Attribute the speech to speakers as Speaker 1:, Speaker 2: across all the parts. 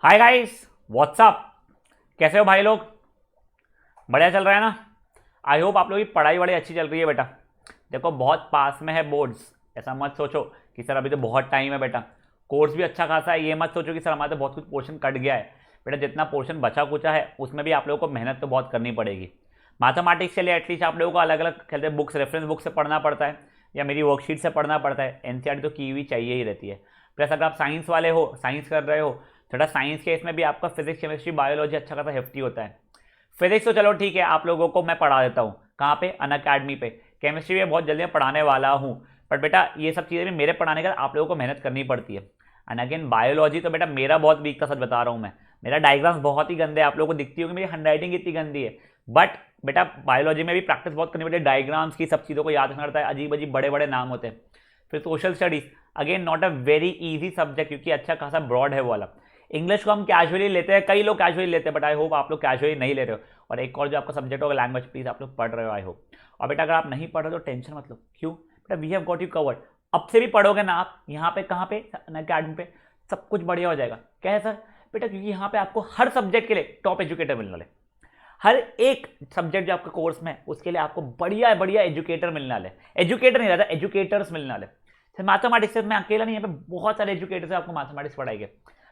Speaker 1: Hi guys, WhatsApp. कैसे हो भाई लोग? बढ़िया चल रहा है ना? आई होप आप लोगों की पढ़ाई बड़ी अच्छी चल रही है बेटा। देखो, बहुत पास में है बोर्ड्स। ऐसा मत सोचो कि सर अभी तो बहुत टाइम है बेटा। कोर्स भी अच्छा खासा है, ये मत सोचो कि सर हमारा तो बहुत कुछ पोर्शन कट गया है। बेटा जितना पोर्शन बचा कुचा है उसमें भी आप लोगों को मेहनत तो बहुत करनी पड़ेगी। मैथमेटिक्स के लिए एटलीस्ट आप लोगों को अलग अलग कहते हैं बुक्स, रेफरेंस बुक से पढ़ना पड़ता है या मेरी वर्कशीट से पढ़ना पड़ता है। एनसीईआरटी तो की हुई चाहिए ही रहती है। प्लस अगर आप साइंस वाले हो, साइंस कर रहे हो, थोड़ा साइंस के इसमें भी आपका फिजिक्स, केमिस्ट्री, बायोलॉजी अच्छा खासा हेफ्टी होता है। फिजिक्स तो चलो ठीक है, आप लोगों को मैं पढ़ा देता हूँ। कहाँ पे? अनअकैडमी पे। केमिस्ट्री भी बहुत जल्दी मैं पढ़ाने वाला हूँ। बट बेटा ये सब चीज़ें भी मेरे पढ़ाने के बाद आप लोगों को मेहनत करनी पड़ती है। एंड अगेन बायोलॉजी तो बेटा मेरा बहुत वीक था, सच बता रहा हूँ मैं। मेरा डायग्राम्स बहुत ही गंदे, आप लोगों को दिखती होगी मेरी हैंडराइटिंग इतनी गंदी है। बट बेटा बायोलॉजी में भी प्रैक्टिस बहुत करनी पड़ती है, डायग्राम्स की, सब चीज़ों को याद रखना पड़ता है, अजीब अजीब बड़े बड़े नाम होते हैं। फिर social studies, again not a very easy subject क्योंकि अच्छा खासा ब्रॉड है वो वाला। इंग्लिश को हम कैजुअली लेते हैं, कई लोग कैजुअली लेते हैं, बट आई होप आप लोग कैजुअली नहीं ले रहे हो। और एक और जो आपका सब्जेक्ट होगा लैंग्वेज, प्लीज आप लोग पढ़ रहे हो आई होप। और बेटा अगर आप नहीं पढ़ रहे हो तो टेंशन मत लो। क्यों? बेटा we have got you covered. अब से भी पढ़ोगे ना आप यहाँ पे, कहाँ पे? अकेडमी पे। सब कुछ बढ़िया हो जाएगा। क्या है सर? बेटा क्योंकि यहाँ पे आपको हर सब्जेक्ट के लिए टॉप एजुकेटर मिलने वाले। हर एक सब्जेक्ट जो आपका कोर्स में है उसके लिए आपको बढ़िया बढ़िया एजुकेटर मिलने वाले। एजुकेटर नहीं रहता, एजुकेटर्स मिलने वाले। मैथमेटिक्स से मैं अकेला नहीं, यहाँ पे बहुत सारे एजुकेटर्स आपको मैथमेटिक्स पढ़ाएंगे।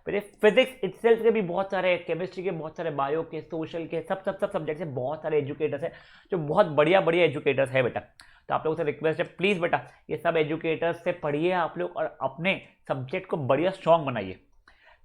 Speaker 1: फिर फिजिक्स इटसेल्फ के भी बहुत सारे, केमिस्ट्री के बहुत सारे, बायो के, सोशल के, सब सब सब सब्जेक्ट से बहुत सारे एजुकेटर्स हैं जो बहुत बढ़िया बढ़िया एजुकेटर्स है बेटा। तो आप लोगों से रिक्वेस्ट है, प्लीज़ बेटा ये सब एजुकेटर्स से पढ़िए आप लोग और अपने सब्जेक्ट को बढ़िया स्ट्रॉन्ग बनाइए।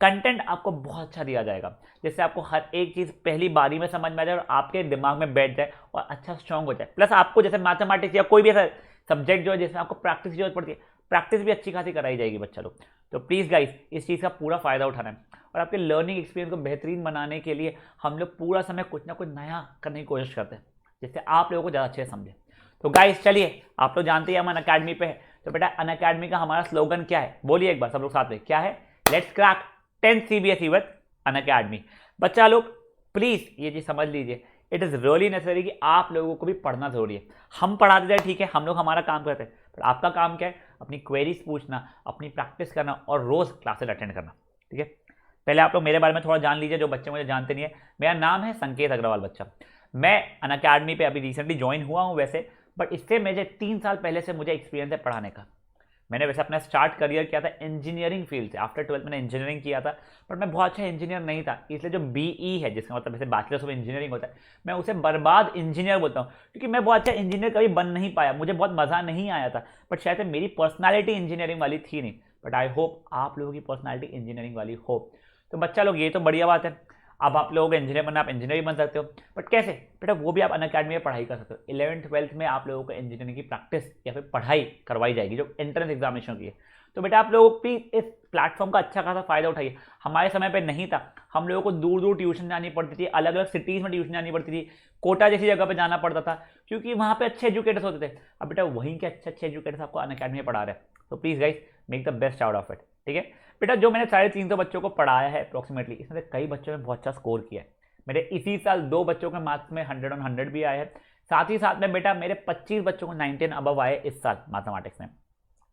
Speaker 1: कंटेंट आपको बहुत अच्छा दिया जाएगा जिससे आपको हर एक चीज़ पहली बारी में समझ में आ जाए और आपके दिमाग में बैठ जाए और अच्छा स्ट्रॉन्ग हो जाए। प्लस आपको जैसे मैथमेटिक्स या कोई भी ऐसा सब्जेक्ट जो है जिसमें आपको प्रैक्टिस की जरूरत पड़ती है, प्रैक्टिस भी अच्छी खासी कराई जाएगी बच्चा लोग। तो प्लीज़ गाइस इस चीज़ का पूरा फ़ायदा उठाना है। और आपके लर्निंग एक्सपीरियंस को बेहतरीन बनाने के लिए हम लोग पूरा समय कुछ ना कुछ नया करने की कोशिश करते हैं जिससे आप लोगों को ज़्यादा अच्छे से समझे। तो गाइस चलिए, आप लोग जानते हैं हम अनअकैडमी पे है। तो बेटा अनअकैडमी का हमारा स्लोगन क्या है? बोलिए एक बार सब लोग साथ में, क्या है? Let's crack 10th CBSE with Unacademy. बच्चा लोग प्लीज ये चीज समझ लीजिए, इट इज रियली नेसेसरी कि आप लोगों को भी पढ़ना जरूरी है। हम पढ़ा देते हैं ठीक है, हम लोग हमारा काम करते हैं, पर आपका काम क्या है? अपनी क्वेरीज पूछना, अपनी प्रैक्टिस करना और रोज क्लासेस अटेंड करना। ठीक है, पहले आप लोग मेरे बारे में थोड़ा जान लीजिए जो बच्चे मुझे जानते नहीं है। मेरा नाम है संकेत अग्रवाल बच्चा। मैं अनअकैडमी पे अभी रिसेंटली ज्वाइन हुआ हूँ वैसे, बट इससे मुझे 3 साल पहले से मुझे एक्सपीरियंस है पढ़ाने का। मैंने वैसे अपना स्टार्ट करियर किया था इंजीनियरिंग फील्ड से, आफ्टर 12th मैंने इंजीनियरिंग किया था। पर मैं बहुत अच्छा इंजीनियर नहीं था, इसलिए जो BE है जिसका मतलब वैसे बैचलर्स ऑफ इंजीनियरिंग होता है, मैं उसे बर्बाद इंजीनियर बोलता हूँ क्योंकि मैं बहुत अच्छा इंजीनियर कभी बन नहीं पाया, मुझे बहुत मज़ा नहीं आया था। बट शायद मेरी पर्सनैलिटी इंजीनियरिंग वाली थी नहीं। बट आई होप आप लोगों की पर्सनैलिटी इंजीनियरिंग वाली हो। तो बच्चा लोग ये तो बढ़िया बात है। अब आप लोगों को इंजीनियर बनना, आप इंजीनियर बन सकते हो। बट कैसे? बेटा वो भी आप अनअकैडमी में पढ़ाई कर सकते हो। 11th 12th में आप लोगों को इंजीनियरिंग की प्रैक्टिस या फिर पढ़ाई करवाई जाएगी जो एंट्रेंस एग्जामिनेशन की है। तो बेटा आप लोग भी इस प्लेटफॉर्म का अच्छा खासा फायदा उठाइए। हमारे समय पे नहीं था, हम लोगों को दूर दूर ट्यूशन जानी पड़ती थी, अलग अलग सिटीज़ में ट्यूशन जानी पड़ती थी, कोटा जैसी जगह पे जाना पड़ता था क्योंकि वहाँ पे अच्छे एजुकेटर्स होते थे। अब बेटा वहीं के अच्छे अच्छे एजुकेटर्स आपको अनअकैडमी में पढ़ा रहे हैं। तो please guys make the best out of it. ठीक है बेटा, जो मैंने 350 बच्चों को पढ़ाया है अप्रोक्सीमेटली, इसमें से कई बच्चों ने बहुत अच्छा स्कोर किया है। मेरे इसी साल 2 बच्चों के मार्क्स में 100 on 100 भी आए हैं। साथ ही साथ में बेटा मेरे 25 बच्चों को 90 अबव आए इस साल मैथमेटिक्स में।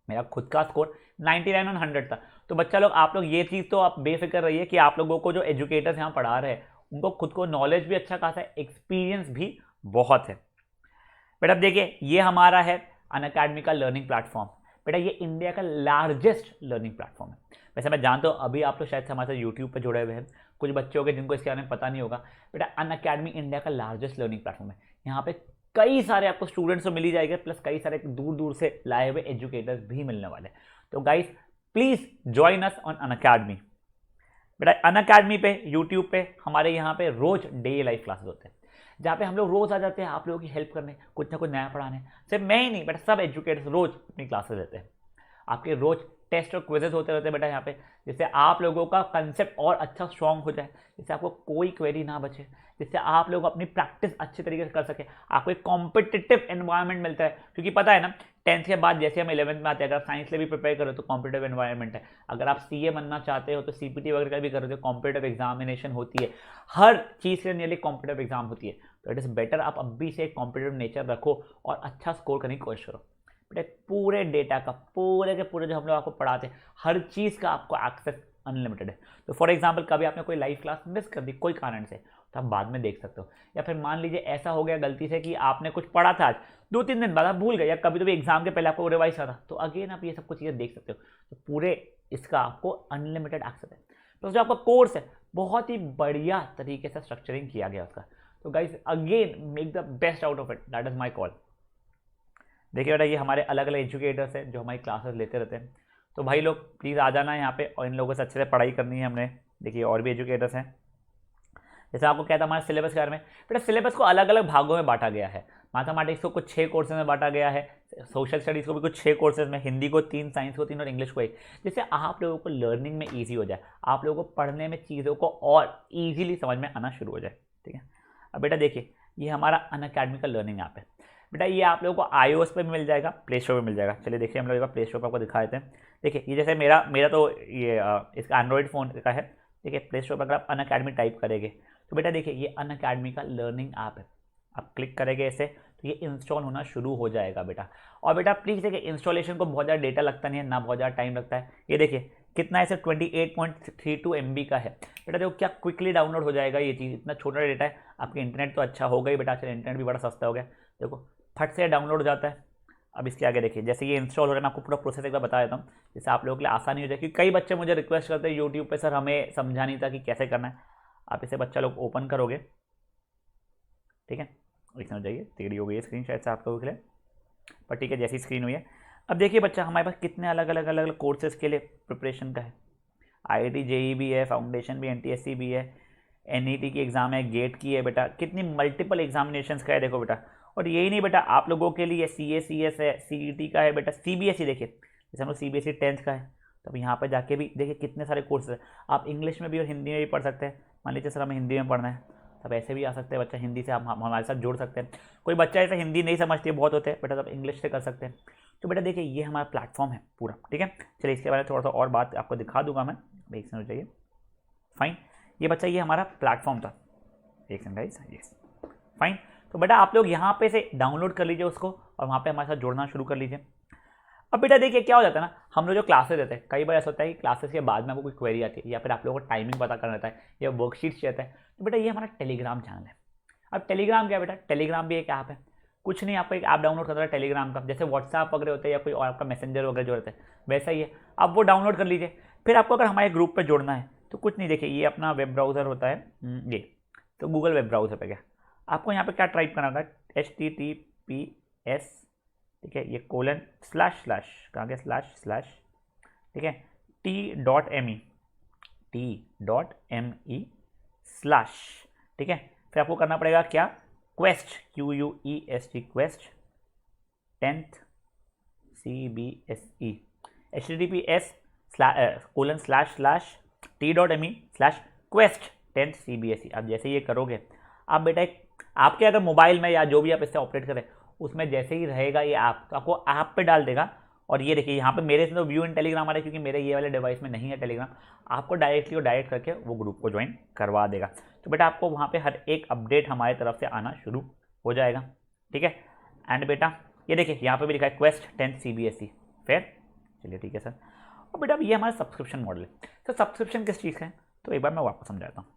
Speaker 1: मेरा खुद का स्कोर 99 on 100 था। तो बच्चा लोग आप लोग ये चीज़ तो आप बेफिक्र रहिए कि आप लोगों को जो एजुकेटर्स यहाँ पढ़ा रहे हैं उनको खुद को नॉलेज भी अच्छा खासा है, एक्सपीरियंस भी बहुत है। बेटा अब देखिए ये हमारा है अनअकैडमी का लर्निंग प्लेटफॉर्म। बेटा ये इंडिया का लार्जेस्ट लर्निंग प्लेटफॉर्म है। वैसे मैं जानता हूँ अभी आप लोग शायद से हमारे साथ यूट्यूब पर जुड़े हुए हैं, कुछ बच्चे होंगे जिनको इसके बारे में पता नहीं होगा। बेटा अनअकैडमी इंडिया का लार्जेस्ट लर्निंग प्लेटफॉर्म है। यहाँ पे कई सारे आपको स्टूडेंट्स तो मिल ही जाएंगे, प्लस कई सारे दूर दूर से लाए हुए एजुकेटर्स भी मिलने वाले। तो guys please join us on Unacademy. बेटा अनअकैडमी पे यूट्यूब पे हमारे यहाँ पे रोज डे लाइफ क्लासेस होते हैं जहाँ पे हम लोग रोज आ जाते हैं आप लोगों की हेल्प करने, कुछ ना कुछ नया पढ़ाने। सिर्फ मैं ही नहीं बेटा, सब एजुकेटर्स रोज अपनी क्लासेस देते हैं। आपके रोज टेस्ट और क्विजेज होते रहते हैं बेटा यहाँ पे, जिससे आप लोगों का कंसेप्ट और अच्छा स्ट्रॉन्ग हो जाए, जिससे आपको कोई क्वेरी ना बचे, जिससे आप लोग अपनी प्रैक्टिस अच्छे तरीके से कर सके, आपको एक कॉम्पिटिटिव एनवायरनमेंट मिलता है। क्योंकि पता है ना 10th के बाद जैसे हम 11th में आते हैं, अगर आप साइंस के लिए भी प्रिपेयर करो तो कॉम्पिटिटिव एनवायरनमेंट है। अगर आप CA बनना चाहते हो तो CPT वगैरह का भी करो तो कॉम्पिटिटिव एग्जामिनेशन होती है। हर चीज़ के लिए कॉम्पिटिटिव एग्जाम होती है। तो इट इज़ बेटर आप अभी से कॉम्पिटिटिव नेचर रखो और अच्छा स्कोर करने की कोशिश करो। बेटा पूरे डेटा का, पूरे के पूरे जो हम लोग आपको पढ़ाते हैं हर चीज़ का आपको एक्सेस अनलिमिटेड है। तो फॉर एग्जाम्पल कभी आपने कोई लाइव क्लास मिस कर दी कोई कारण से, तो आप बाद में देख सकते हो। या फिर मान लीजिए ऐसा हो गया गलती से कि आपने कुछ पढ़ा था आज, 2-3 दिन बाद आप भूल गए, या कभी तो भी एग्जाम के पहले आपको रिवाइज करा, तो अगेन आप ये सब कुछ चीज़ें देख सकते हो। तो पूरे इसका आपको अनलिमिटेड एक्सेस है। तो जो आपका कोर्स है बहुत ही बढ़िया तरीके से स्ट्रक्चरिंग किया गया उसका। तो guys again make the best out of it, that is my call. देखिए बेटा ये हमारे अलग अलग एजुकेटर्स हैं जो हमारी क्लासेस लेते रहते हैं। तो भाई लोग प्लीज़ आ जाना यहाँ पे, और इन लोगों से अच्छे से पढ़ाई करनी है हमने। देखिए और भी एजुकेटर्स हैं, जैसे आपको कहता हमारे सिलेबस के बारे में, बेटा सिलेबस को अलग अलग भागों में बांटा गया है। मैथमेटिक्स को कुछ 6 कोर्सेज में बांटा गया है, सोशल स्टडीज़ को भी कुछ 6 कोर्सेज में, हिंदी को 3, साइंस को 3 और इंग्लिश को 1, जिससे आप लोगों को लर्निंग में ईजी हो जाए, आप लोगों को पढ़ने में चीज़ों को और ईजिली समझ में आना शुरू हो जाए। ठीक है, अब बेटा देखिए ये हमारा अनअकैडमी का लर्निंग ऐप है। बेटा ये आप लोगों को iOS पे भी मिल जाएगा, प्ले स्टोर पे मिल जाएगा। चलिए देखिए हम लोग एक बार प्ले स्टोर पर आपको दिखा देते हैं। देखिए ये जैसे मेरा तो ये इसका एंड्रॉइड फ़ोन का है। देखिए प्ले स्टोर पर अगर आप अनअकैडमी टाइप करेंगे तो बेटा देखिए ये अनअकैडमी का लर्निंग ऐप है। आप क्लिक करेंगे इसे तो ये इंस्टॉल होना शुरू हो जाएगा बेटा। और बेटा प्लीज़ देखिए इंस्टॉलेशन को बहुत ज़्यादा डेटा लगता नहीं है, ना बहुत ज़्यादा टाइम लगता है। ये देखिए कितना है, सिर्फ 28.32 MB का है बेटा। देखो क्या क्विकली डाउनलोड हो जाएगा ये चीज़, इतना छोटा डेटा है। आपके इंटरनेट तो अच्छा होगा ही बेटा, आजकल इंटरनेट भी बड़ा सस्ता हो गया। देखो फट से डाउनलोड हो जाता है। अब इसके आगे देखिए जैसे ये इंस्टॉल हो रहा है, मैं आपको पूरा प्रोसेस एक बार बता देता हूँ जिससे आप लोगों के लिए आसानी हो जाए। क्योंकि कई बच्चे मुझे रिक्वेस्ट करते हैं यूट्यूब पे, सर हमें समझा नहीं था कि कैसे करना है। आप इसे बच्चा लोग ओपन करोगे, ठीक है, इसमें हो जाइए, टेढ़ी हो गई है स्क्रीन शायद से आप लोगों के लिए, पर ठीक है जैसी स्क्रीन हुई है। अब देखिए बच्चा हमारे पास कितने अलग अलग कोर्सेज के लिए प्रिपरेशन का है। IIT JEE भी है, फाउंडेशन भी, NTSC भी है, NET की एग्ज़ाम है, गेट की है बेटा, कितनी मल्टीपल एग्जामिनेशंस का है देखो बेटा। और यही नहीं बेटा आप लोगों के लिए CA CS है, CET का है बेटा, CBSE देखिए जैसे हम लोग CBSE 10th का है, तो अब यहाँ पर जाके भी देखिए कितने सारे कोर्सेज हैं। आप इंग्लिश में भी और हिंदी में भी पढ़ सकते हैं। मान लीजिए सर हमें हिंदी में पढ़ना है, तब ऐसे भी आ सकते हैं बच्चा, हिंदी से हम हमारे साथ जुड़ सकते हैं। कोई बच्चा ऐसा हिंदी नहीं समझती है बहुत होते हैं बेटा, तब इंग्लिश से कर सकते हैं। तो बेटा देखिए ये हमारा प्लेटफॉर्म है पूरा, ठीक है। चलिए इसके बारे में थोड़ा सा और बात आपको दिखा दूंगा मैं, एक सेकंड हो जाइए। फाइन, ये बच्चा ये हमारा प्लेटफॉर्म था, एक सेकंड गाइस, यस फाइन। तो बेटा आप लोग यहाँ पे से डाउनलोड कर लीजिए उसको और वहाँ पे हमारे साथ जुड़ना शुरू कर लीजिए। अब बेटा देखिए क्या हो जाता है ना, हम लोग जो क्लासेस देते हैं, कई बार ऐसा होता है कि क्लासेस के बाद में आपको कोई क्वेरी आती है या फिर आप लोगों को टाइमिंग पता करना रहता है या वर्कशीट चाहिए है, तो बेटा ये हमारा टेलीग्राम चैनल है। अब टेलीग्राम क्या है बेटा, टेलीग्राम भी एक ऐप है। कुछ नहीं, आपको एक ऐप डाउनलोड करना है टेलीग्राम का, जैसे व्हाट्सएप वगैरह होता है या कोई और आपका मैसेंजर वगैरह जो रहता है वैसा ही है। आप वो डाउनलोड कर लीजिए। फिर आपको अगर हमारे ग्रुप पर जुड़ना है तो कुछ नहीं, देखिए ये अपना वेब ब्राउज़र होता है ये, तो गूगल वेब ब्राउज़र पे गया, आपको यहाँ पे क्या टाइप करना होगा, HTTPS, ठीक है, ये कोलन / कहाँ गया // ठीक है, t.me ठीक है। फिर आपको करना पड़ेगा क्या, quest QUEST quest 10th CBSE HTTPS :/t.me/quest 10th CBSE। अब जैसे ये करोगे आप बेटा, आपके अगर मोबाइल में या जो भी आप इससे ऑपरेट करें उसमें जैसे ही रहेगा ये ऐप, तो आपको ऐप पे डाल देगा। और ये देखिए यहाँ पे मेरे से तो व्यू इन टेलीग्राम आ रहा है क्योंकि मेरे ये वाले डिवाइस में नहीं है टेलीग्राम। आपको डायरेक्टली और डायरेक्ट करके वो ग्रुप को ज्वाइन करवा देगा। तो बेटा आपको वहाँ पे हर एक अपडेट हमारी तरफ से आना शुरू हो जाएगा, ठीक है। एंड बेटा ये देखिए यहाँ पे भी लिखा है क्वेस्ट 10th CBSE फिर, चलिए ठीक है सर। और बेटा ये हमारा सब्सक्रिप्शन मॉडल है। तो सब्सक्रिप्शन किस चीज़ का है, तो एक बार मैं आपको समझाता हूँ।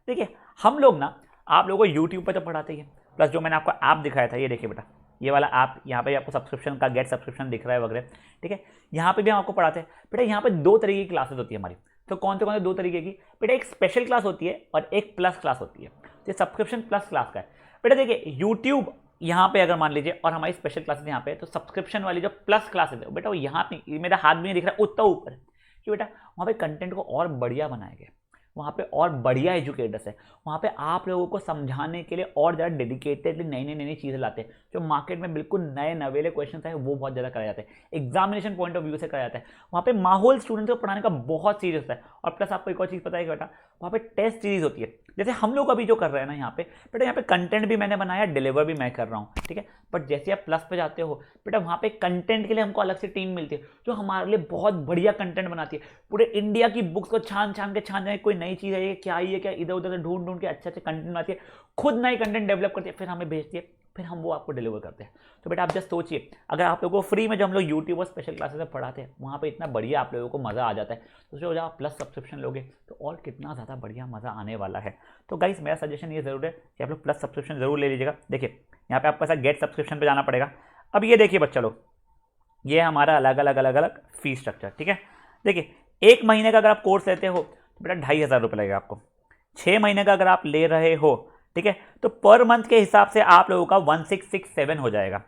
Speaker 1: देखिए हम लोग ना आप लोगों को यूट्यूब पर तो पढ़ाते ही है, प्लस जो मैंने आपको ऐप दिखाया था, ये देखिए बेटा ये वाला ऐप, यहाँ पे आपको सब्सक्रिप्शन का गेट सब्सक्रिप्शन दिख रहा है वगैरह, ठीक है। यहाँ पे भी हम आपको पढ़ाते हैं बेटा। यहाँ पे 2 तरीके की क्लासेस होती है हमारी। तो कौन से 2 तरीके की बेटा, एक स्पेशल क्लास होती है और एक प्लस क्लास होती है। तो सब्सक्रिप्शन प्लस क्लास का है बेटा। देखिए यूट्यूब यहाँ पे अगर मान लीजिए और हमारी स्पेशल क्लासेस यहाँ पे, तो सब्सक्रिप्शन वाली जो प्लस क्लासेस है बेटा वो यहाँ पे, मेरा हाथ भी नहीं दिख रहा उतना ऊपर है कि बेटा वहाँ पे कंटेंट को और बढ़िया बनाया गया, वहाँ पे और बढ़िया एजुकेटर्स है, वहाँ पे आप लोगों को समझाने के लिए और ज़्यादा डेडिकेटेडली नई चीज़ें लाते हैं। जो मार्केट में बिल्कुल नए नवेले क्वेश्चन है वो बहुत ज़्यादा कराए जाते हैं, एग्जामिनेशन पॉइंट ऑफ व्यू से कराया जाता है। वहाँ पे माहौल स्टूडेंट्स को पढ़ाने का बहुत सीरियस होता है। और प्लस आपको एक और चीज़ पता है कि बेटा वहाँ पे टेस्ट सीरीज होती है, जैसे हम लोग अभी जो कर रहे हैं ना यहाँ पे बेटा, यहाँ पे कंटेंट भी मैंने बनाया, डिलीवर भी मैं कर रहा हूँ, ठीक है। बट जैसे आप प्लस पे जाते हो बेटा, वहाँ पे कंटेंट के लिए हमको अलग से टीम मिलती है जो हमारे लिए बहुत बढ़िया कंटेंट बनाती है। पूरे इंडिया की बुक्स को छान के कोई नई चीज़ है क्या, ये क्या, इधर उधर से ढूंढ के अच्छे कंटेंट बनाती है, खुद नए कंटेंट डेवलप करती है, फिर हमें भेजती है, फिर हम वो आपको डिलीवर करते हैं। तो बेटा आप जस्ट सोचिए, अगर आप लोगों को फ्री में जो हम लोग यूट्यूब और स्पेशल क्लासेस में पढ़ाते हैं वहाँ पे इतना बढ़िया आप लोगों को मज़ा आ जाता है, तो जो आप प्लस सब्सक्रिप्शन लोगे तो और कितना ज़्यादा बढ़िया मज़ा आने वाला है। तो गाइस मेरा सजेशन ये ज़रूर है कि आप लोग प्लस सब्सक्रिप्शन जरूर ले लीजिएगा। देखिए यहाँ पे आपको ऐसा गेट सब्सक्रिप्शन पर जाना पड़ेगा। अब ये देखिए बच्चा लोग, ये हमारा अलग अलग फीस स्ट्रक्चर, ठीक है। देखिए 1 महीने का अगर आप कोर्स लेते हो तो बेटा 2,500 रुपये लगेगा आपको। 6 महीने का अगर आप ले रहे हो, ठीक है, तो पर मंथ के हिसाब से आप लोगों का 1667 हो जाएगा,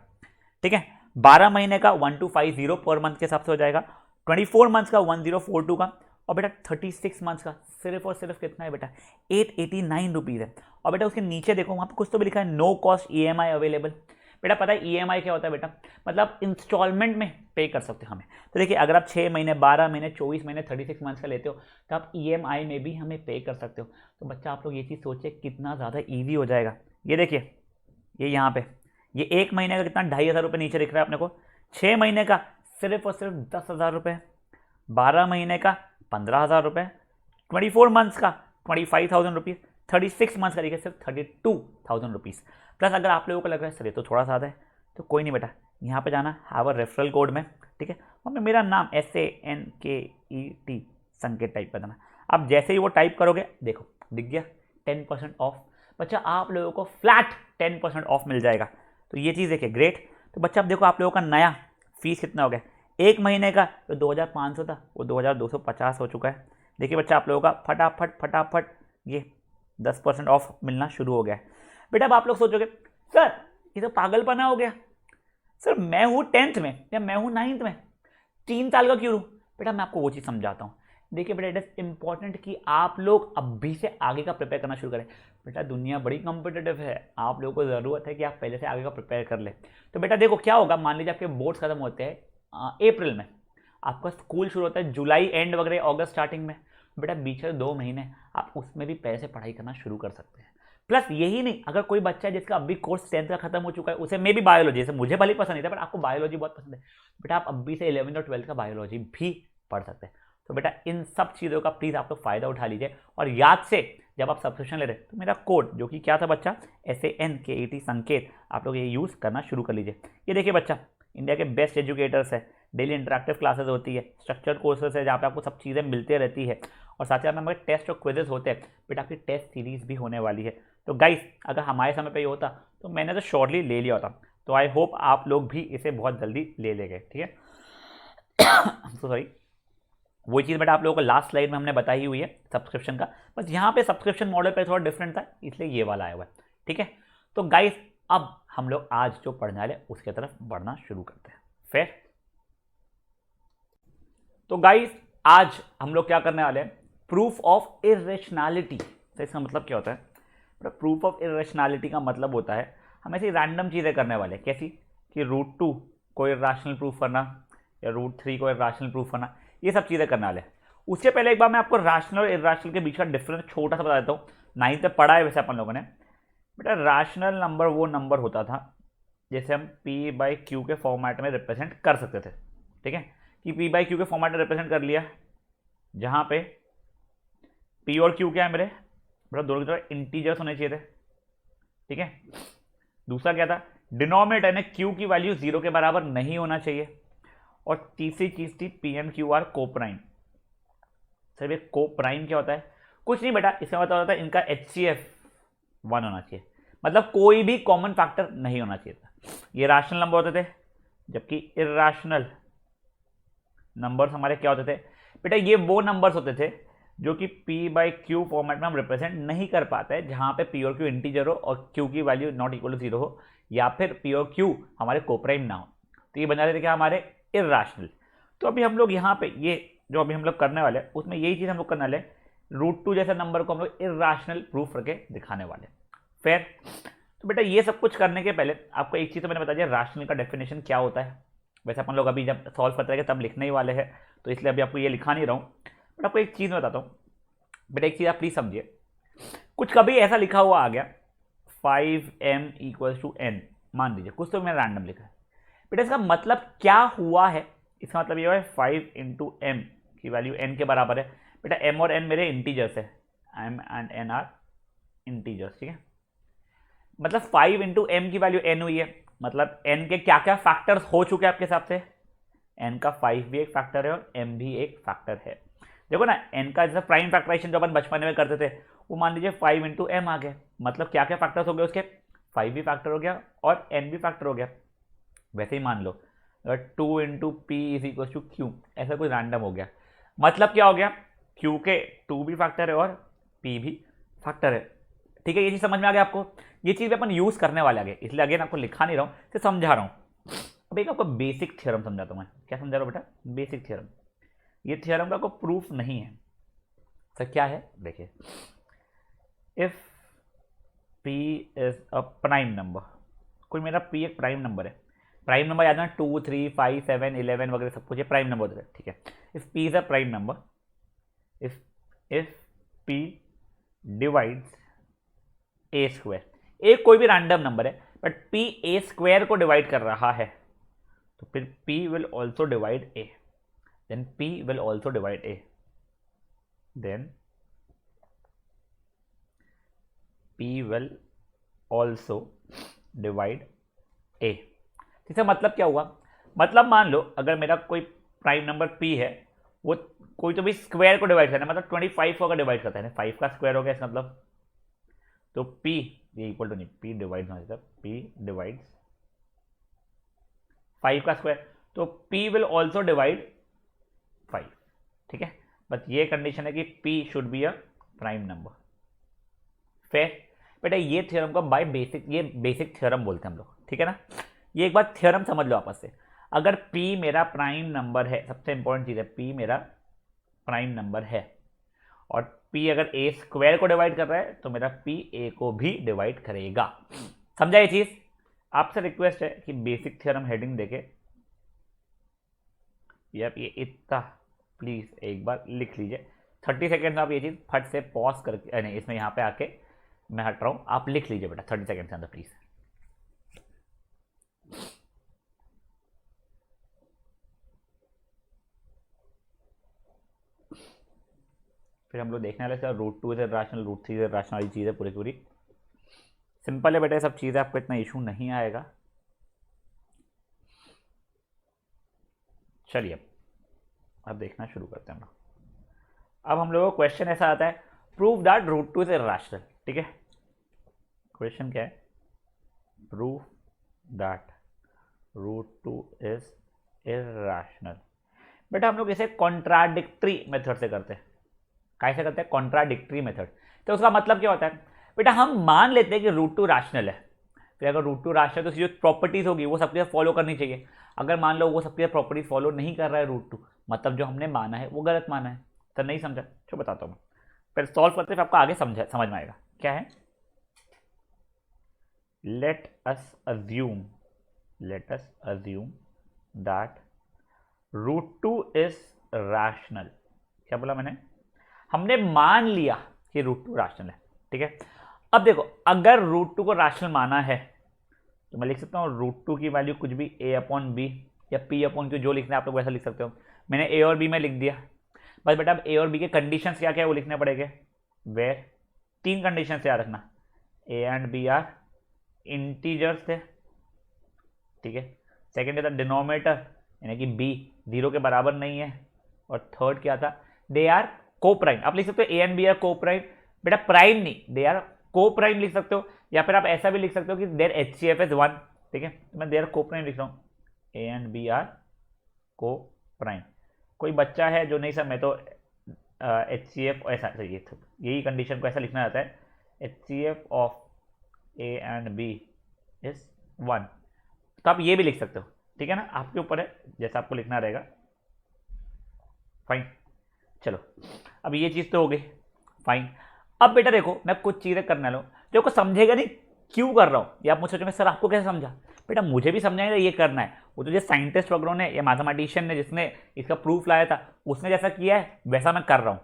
Speaker 1: ठीक है। 12 महीने का 1250 पर मंथ के हिसाब से हो जाएगा, 24 मंथ का 1042 का, और बेटा 36 मंथ का सिर्फ और सिर्फ कितना है बेटा 889 रुपीज़ है। और बेटा उसके नीचे देखो वहाँ पे कुछ तो भी लिखा है नो कॉस्ट EMI अवेलेबल। बेटा पता है EMI क्या होता है बेटा, मतलब इंस्टॉलमेंट में पे कर सकते हो हमें। तो देखिए अगर आप 6 महीने 12 महीने 24 महीने 36 मंथ का लेते हो तो आप EMI में भी हमें पे कर सकते हो। तो बच्चा आप लोग ये चीज़ सोचिए कितना ज़्यादा ईजी हो जाएगा। ये देखिए ये यहाँ पे ये 1 महीने का कितना 2,500 रुपये नीचे दिख रहा है अपने को, 6 महीने का सिर्फ और सिर्फ 10,000 रुपये, 12 महीने का 15,000 रुपये, 24 मंथ्स का 25,000 रुपीज़, 36 मंथ्स का देखिए सिर्फ 32,000 रुपीज़। प्लस अगर आप लोगों को लग रहा है सर ये तो थोड़ा ज़्यादा है, तो कोई नहीं बेटा, यहाँ पे जाना हैव अ रेफरल कोड में, ठीक है, और मैं मेरा नाम SANKET संकेत टाइप कर देना। अब जैसे ही वो टाइप करोगे देखो दिख गया 10% ऑफ। बच्चा आप लोगों को फ्लैट 10% ऑफ मिल जाएगा। तो ये चीज़ देखिए ग्रेट। तो बच्चा अब देखो आप लोगों का नया फीस कितना हो गया, 1 महीने का जो 2,500 था वो 2,250 हो चुका है। देखिए बच्चा आप लोगों का फटाफट ये 10% ऑफ मिलना शुरू हो गया है। बेटा अब आप लोग सोचोगे सर ये तो पागलपना हो गया, सर मैं हूँ 10th में या मैं हूँ 9th में, 3 साल का क्यों हूँ। बेटा मैं आपको वो चीज़ समझाता हूँ। देखिए बेटा इट इज़ इंपॉर्टेंट कि आप लोग अभी से आगे का प्रिपेयर करना शुरू करें। बेटा दुनिया बड़ी कॉम्पिटिटिव है, आप लोगों को ज़रूरत है कि आप पहले से आगे का प्रिपेयर कर ले। तो बेटा देखो क्या होगा, मान लीजिए आपके बोर्ड्स खत्म होते हैं अप्रैल में, आपका स्कूल शुरू होता है जुलाई एंड वगैरह अगस्त स्टार्टिंग में। बेटा बीच में 2 महीने आप उसमें भी पैसे पढ़ाई करना शुरू कर सकते हैं। प्लस यही नहीं, अगर कोई बच्चा है जिसका अभी कोर्स 10th का खत्म हो चुका है, उसे मे भी बायोलॉजी, जैसे मुझे भले पसंद नहीं था बट आपको बायोलॉजी बहुत पसंद है, बेटा आप अभी से 11th और 12th का बायोलॉजी भी पढ़ सकते हैं। तो बेटा इन सब चीज़ों का प्लीज़ आप लोग फ़ायदा उठा लीजिए। और याद से जब आप सब्सक्रिप्शन ले रहे तो मेरा कोड जो कि क्या था बच्चा SANKET संकेत, आप लोग ये यूज़ करना शुरू कर लीजिए। ये देखिए बच्चा इंडिया के बेस्ट एजुकेटर्स है, डेली इंटरेक्टिव क्लासेस होती है, स्ट्रक्चर्ड कोर्सेज है जहाँ पे आपको सब चीज़ें मिलती रहती है, और साथ ही साथ हमारे टेस्ट और क्विजेस होते हैं। बेटा आपकी टेस्ट सीरीज भी होने वाली है। तो गाइस अगर हमारे समय पे ये होता तो मैंने तो शॉर्टली ले लिया होता। तो आई होप आप लोग भी इसे बहुत जल्दी ले लेंगे, ठीक है। तो सॉरी वही चीज़ बेटा आप लोगों को लास्ट स्लाइड में हमने बताई हुई है सब्सक्रिप्शन का, बस यहाँ पे सब्सक्रिप्शन मॉडल पे थोड़ा डिफरेंट था इसलिए ये वाला आया हुआ है, ठीक है। तो गाइस अब हम लोग आज जो पढ़ने वाले उसके तरफ बढ़ना शुरू करते हैं फिर। तो गाइस आज हम लोग क्या करने वाले हैं, प्रूफ ऑफ इरेशनैलिटी। तो इसका मतलब क्या होता है, प्रूफ ऑफ इरेशनैलिटी का मतलब होता है हम ऐसी रैंडम चीज़ें करने वाले हैं, कैसी कि √2 को इरेशनल प्रूफ करना या √3 को इरेशनल प्रूफ करना, ये सब चीज़ें करने वाले हैं। उससे पहले एक बार मैं आपको रैशनल और इरेशनल के बीच का डिफरेंस छोटा सा बता देता हूँ। 9th में पढ़ा है वैसे अपन लोगों ने। बेटा रैशनल नंबर वो नंबर होता था जैसे हम P/Q के फॉर्मेट में रिप्रेजेंट कर सकते थे, ठीक है, कि P/Q के फॉर्मेट में रिप्रेजेंट कर लिया, जहाँ पे P और Q क्या है मेरे, बेटा दोनों की तरफ इंटीजर्स होने चाहिए थे, ठीक है। दूसरा क्या था, डिनोमिनेटर में Q की वैल्यू 0 के बराबर नहीं होना चाहिए, और तीसरी चीज थी PMQR कोप्राइम। सर ये कोप्राइम क्या होता है, कुछ नहीं बेटा इसका मतलब होता है इनका HCF 1 होना चाहिए, मतलब कोई भी कॉमन फैक्टर नहीं होना चाहिए था। ये रैशनल नंबर होते थे, जबकि इर्रेशनल नंबर्स हमारे क्या होते थे बेटा, ये वो नंबर्स होते थे जो कि P/Q फॉर्मेट में हम रिप्रेजेंट नहीं कर पाते हैं, जहां पे P और Q इंटीजर हो और Q की वैल्यू नॉट इक्वल टू 0 हो, या फिर P और Q हमारे कोप्राइम ना हो, तो ये बन जाते थे क्या हमारे इर्रेशनल। तो अभी हम लोग यहाँ पे ये जो अभी हम लोग करने वाले हैं उसमें यही चीज़ हम लोग करने वाले, √2 जैसे नंबर को हम लोग इर्रेशनल प्रूफ करके दिखाने वाले। फिर तो बेटा ये सब कुछ करने के पहले आपको एक चीज़ तो मैंने बता दिया, रैशनल का डेफिनेशन क्या होता है। वैसे अपन लोग अभी जब सॉल्व करते हैं तब लिखने ही वाले हैं, तो इसलिए अभी आपको ये लिखा नहीं रहा हूँ, बट आपको एक चीज़ मैं बताता हूँ बेटा, एक चीज़ आप प्लीज़ समझिए। कुछ कभी ऐसा लिखा हुआ आ गया 5m = n, मान लीजिए कुछ तो मैंने रैंडम लिखा है बेटा, इसका मतलब क्या हुआ है, इसका मतलब ये है 5 × m की वैल्यू n के बराबर है। बेटा m और n मेरे इंटीजर्स है, m and n are integers, ठीक है। मतलब 5 इंटू एम की वैल्यू n हुई है, मतलब n के क्या क्या फैक्टर्स हो चुके हैं आपके हिसाब से, n का 5 भी एक फैक्टर है और m भी एक फैक्टर है। देखो ना, n का जैसे प्राइम फैक्टराइजेशन जो अपन बचपन में करते थे, वो मान लीजिए 5 इंटू एम आ गया, मतलब क्या क्या फैक्टर्स हो गए उसके, 5 भी फैक्टर हो गया और n भी फैक्टर हो गया। वैसे ही मान लो अगर 2 into P is equal to Q, ऐसा कोई रैंडम हो गया, मतलब क्या हो गया, क्यू के 2 भी फैक्टर है और p भी फैक्टर है। ठीक है, ये चीज समझ में आ गया आपको, ये चीज अपन यूज करने वाले आगे, इसलिए अगेन आपको लिखा नहीं रहा हूं, सिर्फ समझा रहा हूं। अब एक आपको बेसिक थ्योरम समझाता हूं मैं। क्या समझा रहा हूं बेटा, बेसिक थ्योरम। ये थ्योरम का कोई प्रूफ नहीं है सर, क्या है देखिए, if p is a prime number, कोई मेरा p एक प्राइम नंबर है, प्राइम नंबर याद है 2 3 5 7 11 वगैरह सब कुछ ये प्राइम नंबर होता है। ठीक है, if p is a prime number, if p divides A square, a कोई भी रैंडम नंबर है बट p ए स्क्वायर को डिवाइड कर रहा है, तो फिर p will also divide a, then p will also divide a, then p will also divide a। इसका मतलब क्या हुआ, मतलब मान लो अगर मेरा कोई प्राइम नंबर p है, वो कोई तो भी स्क्वायर को डिवाइड करना है, मतलब 25 को अगर डिवाइड करता है, 5 का स्क्वायर हो गया इसका मतलब, तो p ये इक्वल टू नहीं, p डिवाइड ना होता, p डिवाइड्स 5 का स्क्वायर, तो p विल ऑल्सो डिवाइड 5। ठीक है, बस ये कंडीशन है कि p should be a prime number. फिर बेटा ये थ्योरम का बाय बेसिक, ये बेसिक थ्योरम बोलते हैं हम लोग। ठीक है ना, ये एक बात थ्योरम समझ लो आपस से, अगर p मेरा प्राइम नंबर है, सबसे इंपॉर्टेंट चीज है p मेरा प्राइम नंबर है और p अगर a स्क्वायर को डिवाइड कर रहा है, तो मेरा p a को भी डिवाइड करेगा। समझा ये चीज? आपसे रिक्वेस्ट है कि बेसिक थ्योरम हेडिंग देके ये इतना प्लीज एक बार लिख लीजिए, 30 सेकेंड में आप ये चीज फट से पॉज करके, नहीं इसमें यहाँ पे आके मैं हट रहा हूँ, आप लिख लीजिए बेटा 30 सेकेंड के अंदर प्लीज। फिर हम लोग देखने वाले sir root 2 is rational, root 3 is rational, वाली चीज़ है पूरी पूरी सिंपल है बेटा, सब चीज़ें आपको इतना इशू नहीं आएगा। चलिए अब देखना शुरू करते हैं हम लोग। अब हम लोगों को क्वेश्चन ऐसा आता है, prove that root 2 is rational. ठीक है, क्वेश्चन क्या है, prove that root 2 is irrational. बेटा हम लोग इसे कॉन्ट्राडिक्टरी मेथड से करते हैं। कैसे करते हैं, कॉन्ट्राडिक्टरी मेथड। तो उसका मतलब क्या होता है बेटा, हम मान लेते हैं कि रूट 2 रैशनल है, फिर अगर रूट 2 रैशनल तो जो प्रॉपर्टीज होगी वो सबके फॉलो करनी चाहिए। अगर मान लो वो सबके प्रॉपर्टीज फॉलो नहीं कर रहा है रूट 2, मतलब जो हमने माना है वो गलत माना है। तो नहीं समझा, जो बताता हूँ फिर सॉल्व करते फिर आपको आगे समझ में आएगा क्या है। Let us assume that root 2 is rational. क्या बोला मैंने, हमने मान लिया कि रूट 2 रैशनल है। ठीक है, अब देखो अगर रूट 2 को रैशनल माना है तो मैं लिख सकता हूँ रूट 2 की वैल्यू कुछ भी a अपॉन बी या p अपॉन क्यू, जो लिखना है आप लोग वैसा लिख सकते हो। मैंने a और b में लिख दिया, बस बेटा अब a और b के कंडीशंस क्या क्या है वो लिखने पड़ेंगे। वेयर 3 कंडीशन याद रखना, a and b are integers थे। ठीक है, सेकेंड है डिनोमिनेटर यानी कि b 0 के बराबर नहीं है, और थर्ड क्या था, दे आर को प्राइम। आप लिख सकते हो a एंड b आर को प्राइम, बेटा प्राइम नहीं, दे आर को प्राइम लिख सकते हो, या फिर आप ऐसा भी लिख सकते हो कि देयर HCF इज 1। ठीक है, तो मैं देयर को प्राइम लिख रहा हूँ, a एंड b आर को प्राइम। कोई बच्चा है जो नहीं समझे तो HCF ऐसा, यही कंडीशन को ऐसा लिखना जाता है, HCF of a and b is 1। तो आप ये भी लिख सकते हो। ठीक है ना, आपके ऊपर है जैसा आपको लिखना रहेगा। फाइन, चलो अब ये चीज़ तो हो गई। फाइन, अब बेटा देखो मैं कुछ चीज़ें करने लो जो को समझेगा नहीं क्यों कर रहा हूँ, या आप मुझसे सोचोगे सर आपको कैसे समझा, बेटा मुझे भी समझाएगा ये करना है। वो तो जो साइंटिस्ट वगैरह ने या मैथमेटिशियन ने जिसने इसका प्रूफ लाया था उसने जैसा किया है वैसा मैं कर रहा हूँ।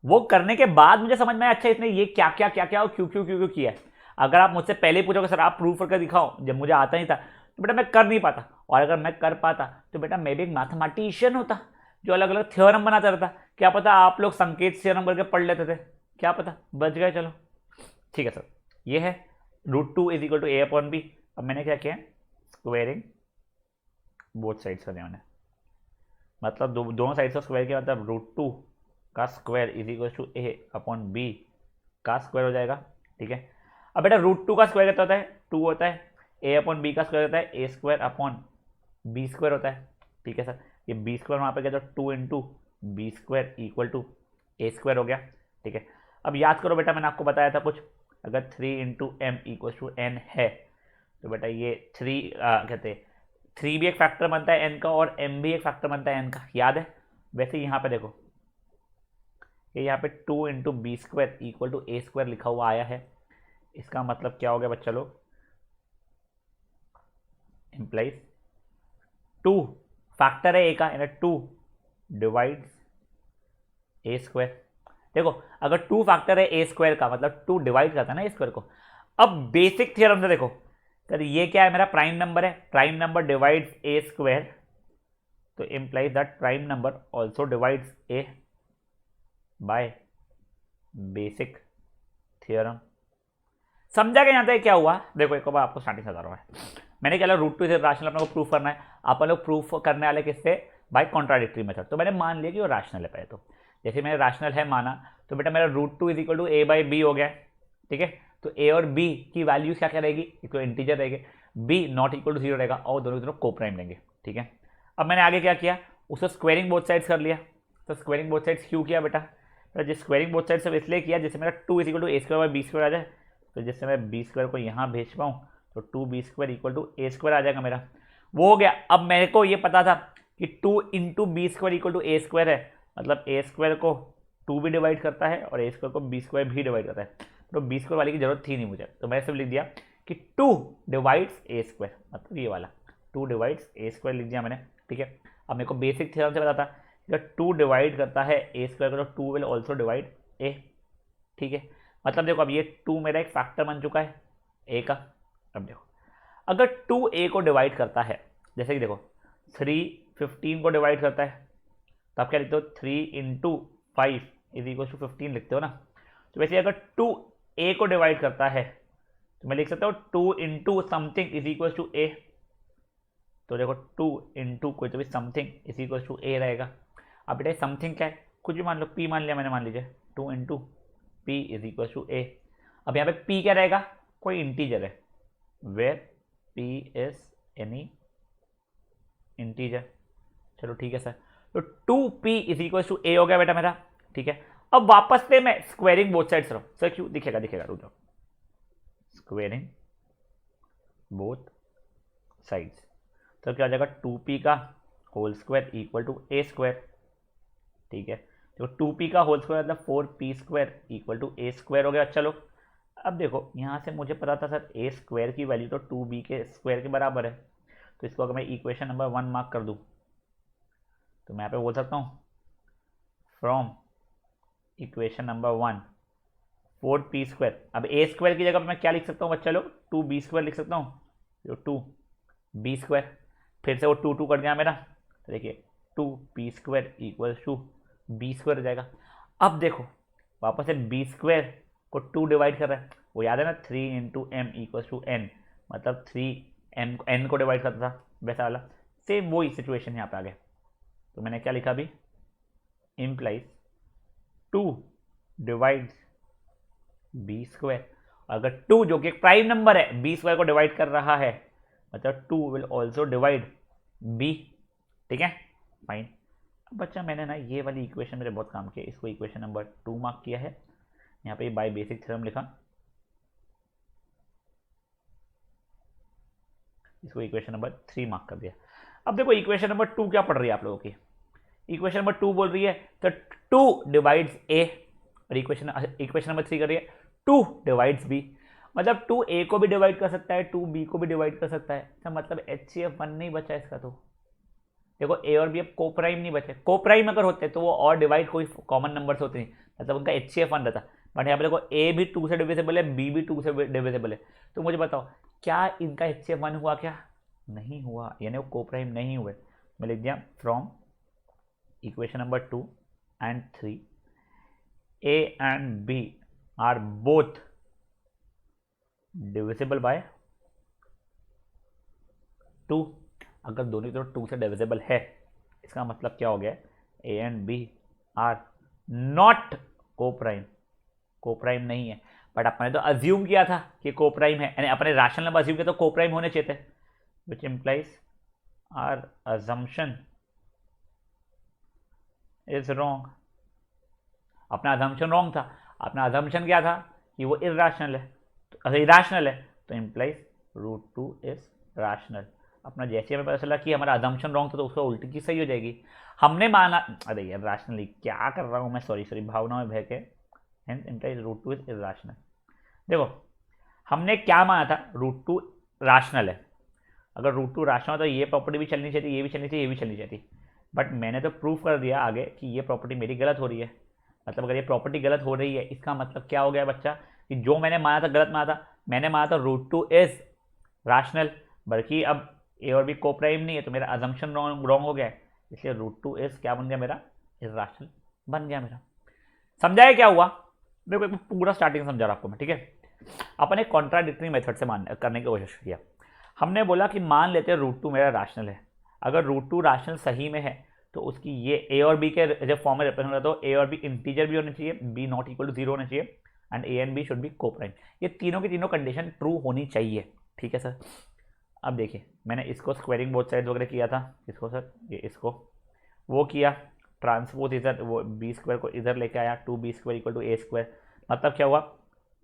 Speaker 1: वो करने के बाद मुझे समझ में आया अच्छा इसने ये क्या क्या क्या क्या और क्यों क्यों क्यों क्यों किया है। अगर आप मुझसे पहले ही पूछोगे सर आप प्रूफ करके दिखाओ, जब मुझे आता नहीं था तो बेटा मैं कर नहीं पाता, और अगर मैं कर पाता तो बेटा मैं भी एक मैथमेटिशियन होता जो अलग अलग थ्योरम बनाता रहता। क्या पता आप लोग संकेत थ्योरम करके पढ़ लेते थे, क्या पता, बच गए। चलो ठीक है सर, ये है √2 is equal to A upon B. अब मैंने क्या किया, स्क्वेयरिंग बोथ साइड्स कर दिया मैंने, मतलब दोनों साइड्स का स्क्वायर किया, मतलब √2 का square is equal to A upon B का स्क्वायर हो जाएगा। ठीक है, अब बेटा √2 का स्क्वायर कितना होता है, 2 होता है। ए अपॉन बी का स्क्वायर होता है ए स्क्वायर अपॉन बी स्क्वायर होता है। ठीक है सर, ये बी स्क्वायर वहाँ पे क्या, तो 2 into B square equal to A square हो गया। ठीक है, अब याद करो बेटा, मैंने आपको बताया था कुछ, अगर 3 into M equal to N है तो बेटा ये 3 कहते हैं 3 भी एक फैक्टर बनता है एन का और एम भी एक फैक्टर बनता है एन का, याद है। वैसे यहाँ पे देखो, ये यहाँ पे 2 into B square equal to A square लिखा हुआ आया है, इसका मतलब क्या हो गया बच्चा लोग, इम्प्लाइज 2 फैक्टर है ए का, यानी 2 डिवाइड्स ए स्क्वायर। देखो अगर 2 फैक्टर है ए स्क्वायर का, मतलब 2 डिवाइड करता है ना ए स्क्वायर को। अब बेसिक थ्योरम से देखो सर, ये क्या है, मेरा प्राइम नंबर है, प्राइम नंबर डिवाइड्स ए स्क्वायर, तो implies that prime number also divides A by basic theorem. समझा क्या यहाँ तक क्या हुआ, देखो एक बार आपको स्टार्टिंग से बता रहा है, मैंने क्या √2 से राशनल अपने को प्रूफ करना है, अपन लोग प्रूफ करने वाले किससे, बाय कॉन्ट्राडिक्टरी मेथड। तो मैंने मान लिया कि वो रैशनल है पहले, तो जैसे मैंने रैशनल है माना, तो बेटा मेरा √2 is equal to A by B हो गया। ठीक है, तो ए और बी की वैल्यूज क्या क्या रहेगी, एक तो इंटीजर रहेगी, बी नॉट इक्वल टू 0 रहेगा, और दोनों की तरफ को प्राइम लेंगे। ठीक है, अब मैंने आगे क्या किया, उसको स्क्वेयरिंग बोथ साइड्स कर लिया। तो स्क्वेयरिंग बोथ साइड्स क्यों किया बेटा, जिस स्क्वेयरिंग बोथ साइड्स इसलिए किया जिससे मेरा 2 is equal to A square by b square आ जाए, तो जिससे मैं बी स्क्वायर को यहाँ भेज पाऊँ, तो 2b square equal to A square आ जाएगा मेरा, वो हो गया। अब मेरे को ये पता था कि 2 into B square equal to A square है, मतलब ए स्क्वायर को 2 भी डिवाइड करता है और ए स्क्वायर को बी स्क्वायर भी डिवाइड करता है, तो बी स्क्वायर वाले की जरूरत थी नहीं मुझे, तो मैंने सिर्फ लिख दिया कि 2 डिवाइड्स ए स्क्वायर, मतलब ये वाला 2 डिवाइड्स ए स्क्वायर लिख दिया मैंने। ठीक है, अब मेरे को बेसिक थ्योरम से पता था अगर 2 डिवाइड करता है ए स्क्वायर को, तो 2 विल ऑल्सो डिवाइड ए। ठीक है, मतलब देखो अब ये 2 मेरा एक फैक्टर बन चुका है ए का। अब देखो अगर 2a को डिवाइड करता है, जैसे कि देखो 3 15 को डिवाइड करता है, तो आप क्या लिखते हो, 3 इंटू 5 इज इक्वल टू 15 लिखते हो ना। तो वैसे अगर 2a को डिवाइड करता है तो मैं लिख सकता हूँ 2 into something is equal to a. तो देखो 2 इंटू कोई तो भी something is equal to a रहेगा। अब बेटा समथिंग क्या है, कुछ भी मान लो, p मान लिया मैंने, मान लीजिए 2 into P is equal to a. अब यहाँ पे p क्या रहेगा, कोई इंटीजर है, where p is any integer। चलो ठीक है सर, तो 2p इज इक्वल टू ए हो गया बेटा मेरा। ठीक है, अब वापस से मैं स्क्वेयरिंग बोथ साइड्स रहा सर, क्यों दिखेगा दिखेगा, रुक जाओ, स्क्वेयरिंग बोथ साइड्स, तो क्या हो जाएगा 2p का whole square equal to A square. ठीक है, तो 2p का होल स्क्वायर मतलब 4p square equal to A square हो गया। चलो अब देखो यहाँ से मुझे पता था सर ए स्क्वायर की वैल्यू तो 2b के स्क्वायर के बराबर है, तो इसको अगर मैं इक्वेशन नंबर 1 मार्क कर दूँ तो मैं यहाँ पे बोल सकता हूँ from equation number 1 4p square. अब ए स्क्वायर की जगह पर मैं क्या लिख सकता हूँ बच्चा लोग, 2b स्क्वायर लिख सकता हूँ, जो 2b स्क्वायर, फिर से वो 2 कर दिया मेरा, तो देखिए 2p square equal to b square हो जाएगा। अब देखो वापस से b स्क्वायर को 2 डिवाइड कर रहा है, वो याद है ना, 3 into M equal to N, मतलब 3 एन को डिवाइड करता था, वैसा वाला सेम वही सिचुएशन यहाँ पे आ गया। तो मैंने क्या लिखा अभी, इम्प्लाइज 2 डिवाइड्स बी स्क्वायर, अगर 2 जो कि एक प्राइम नंबर है बी स्क्वायर को डिवाइड कर रहा है, मतलब 2 विल ऑल्सो डिवाइड बी। ठीक है फाइन। अब बच्चा मैंने ना ये वाली इक्वेशन मेरे बहुत काम किया, इसको इक्वेशन नंबर 2 मार्क किया है, यहाँ पे बाय बेसिक थ्योरम लिखा, इसको इक्वेशन नंबर 3 मार्क कर दिया। अब देखो इक्वेशन नंबर 2 क्या पढ़ रही है आप लोगों की, इक्वेशन नंबर 2 बोल रही है तो 2 डिवाइड्स ए, और इक्वेशन नंबर 3 कर रही है 2 डिवाइड्स बी, मतलब 2 ए को भी डिवाइड कर सकता है 2 बी को भी डिवाइड कर सकता है, तो मतलब HCF 1 नहीं बचा इसका। तो देखो ए और बी अब को प्राइम नहीं बचे, को प्राइम अगर होते तो वो और डिवाइड कोई कॉमन नंबर से होते नहीं, मतलब उनका HCF 1 रहता, बट यहाँ पे देखो ए भी 2 से डिविजिबल है, बी भी 2 से डिविजिबल है, तो मुझे बताओ क्या इनका HCF 1 हुआ, क्या नहीं हुआ, यानी वो को प्राइम नहीं हुए। मैं लिख दिया from equation number 2 and 3 A and B are both divisible by 2। अगर दोनों की तरफ 2 से डिविजिबल है, इसका मतलब क्या हो गया, A and B are not coprime, coprime नहीं है। बट अपने तो अज्यूम किया था कि कोप्राइम है, यानी अपने रैशनल नंबर अज्यूम किया तो कोप्राइम होने चाहिए थे, which implies our assumption is wrong. अपना अजम्पशन रॉन्ग था। अपना अजम्पशन क्या था कि वो इरेशनल है, तो इरेशनल है तो इंप्लाइज √2 इज रैशनल। अपना जैसे हमें पता चला कि हमारा अजम्पशन रॉन्ग था तो उसका उल्टी चीज सही हो जाएगी। हमने माना, अरे यार रैशनली क्या कर रहा हूँ मैं, सॉरी भावना में बह के, हेंस इंप्लाइज √2 इज इरेशनल। देखो हमने क्या माना था, √2 रैशनल है। अगर √2 रैशनल तो ये प्रॉपर्टी भी चलनी चाहिए, ये भी चलनी चाहिए, ये भी चलनी चाहिए। बट मैंने तो प्रूव कर दिया आगे कि ये प्रॉपर्टी मेरी गलत हो रही है। मतलब अगर ये प्रॉपर्टी गलत हो रही है, इसका मतलब क्या हो गया बच्चा, कि जो मैंने माना था गलत माना था। मैंने माना था √2 इज रैशनल, बल्कि अब ए और बी कोप्राइम नहीं है, तो मेरा अजम्पशन रॉन्ग हो गया है, इसलिए √2 इज क्या बन गया मेरा, इरेशनल बन गया मेरा। समझा है क्या हुआ? देखो एक पूरा स्टार्टिंग समझा रहा आपको मैं, ठीक है। अपन एक कॉन्ट्राडिक्टरी मेथड से करने की कोशिश किया। हमने बोला कि मान लेते हैं √2 मेरा रैशनल है। अगर √2 रैशनल सही में है तो उसकी ये ए और बी के जब फॉर्म में रिप्रेजेंट होता है तो ए और बी इंटीजर भी होने चाहिए, बी नॉट इक्वल टू 0 होना चाहिए, and A and B should be coprime. ये तीनों की तीनों कंडीशन ट्रू होनी चाहिए, ठीक है सर। अब देखिए मैंने इसको स्क्वायरिंग बोथ साइड वगैरह किया था, इसको सर ये इसको वो किया, ट्रांसपोज इधर वो बी स्क्वायर को इधर लेके आया, 2b² equal to A square. मतलब क्या हुआ,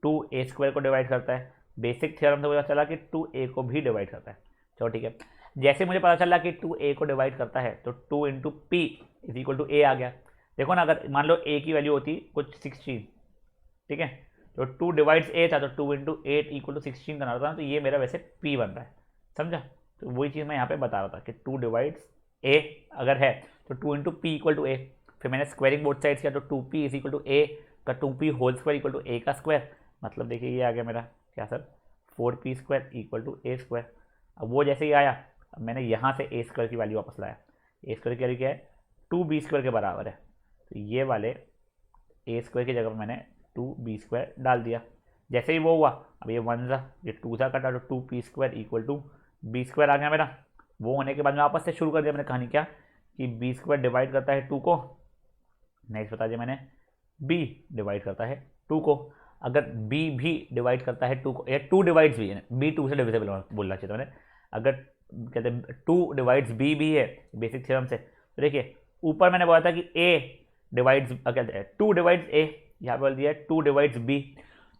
Speaker 1: 2a² को डिवाइड करता है। बेसिक थ्योरम से पता चला कि 2a को भी डिवाइड करता है। चलो ठीक है, जैसे मुझे पता चला कि 2a को डिवाइड करता है तो 2 into P is equal to a आ गया। देखो ना, अगर मान लो a की वैल्यू होती कुछ 16, ठीक है, तो 2 डिवाइड्स a था तो 2 इंटू 8 इक्वल टू 16 बना रहा था, तो ये मेरा वैसे p बन रहा है, समझा। तो वही चीज़ मैं यहाँ पे बता रहा था कि 2 डिवाइड्स a अगर है तो 2 इंटू पी इक्वल टू ए। फिर मैंने स्क्वायरिंग बोथ साइड्स किया तो 2p is equal to a का 2p whole square equal to a का स्क्वायर। मतलब देखिए ये आ गया मेरा क्या sir, 4p² equal to A square. अब वो जैसे ही आया, अब मैंने यहाँ से ए स्क्वायर की वैल्यू वापस लाया। ए स्क्वायर की वैल्यू क्या है, 2b² के बराबर है, तो ये वाले ए स्क्वायर की जगह पर मैंने 2b² डाल दिया। जैसे ही वो हुआ, अब ये 1 था, ये 2 था कटा, तो 2p² इक्वल टू b² आ गया मेरा। वो होने के बाद में वापस से शुरू कर दिया मैंने कहानी, क्या कि b² डिवाइड करता है 2 को, नेक्स्ट बता दिया मैंने b डिवाइड करता है 2 को। अगर b भी डिवाइड करता है 2 को, या 2 डिवाइड्स भी है, b 2 से डिविजिबल बोलना चाहिए था मैंने। अगर कहते हैं 2 डिवाइड्स b भी है बेसिक थ्योरम से, तो देखिए ऊपर मैंने बोला था कि a डिवाइड्स कहते हैं 2 डिवाइड्स a, यहाँ पे बोल दिया 2 डिवाइड्स b,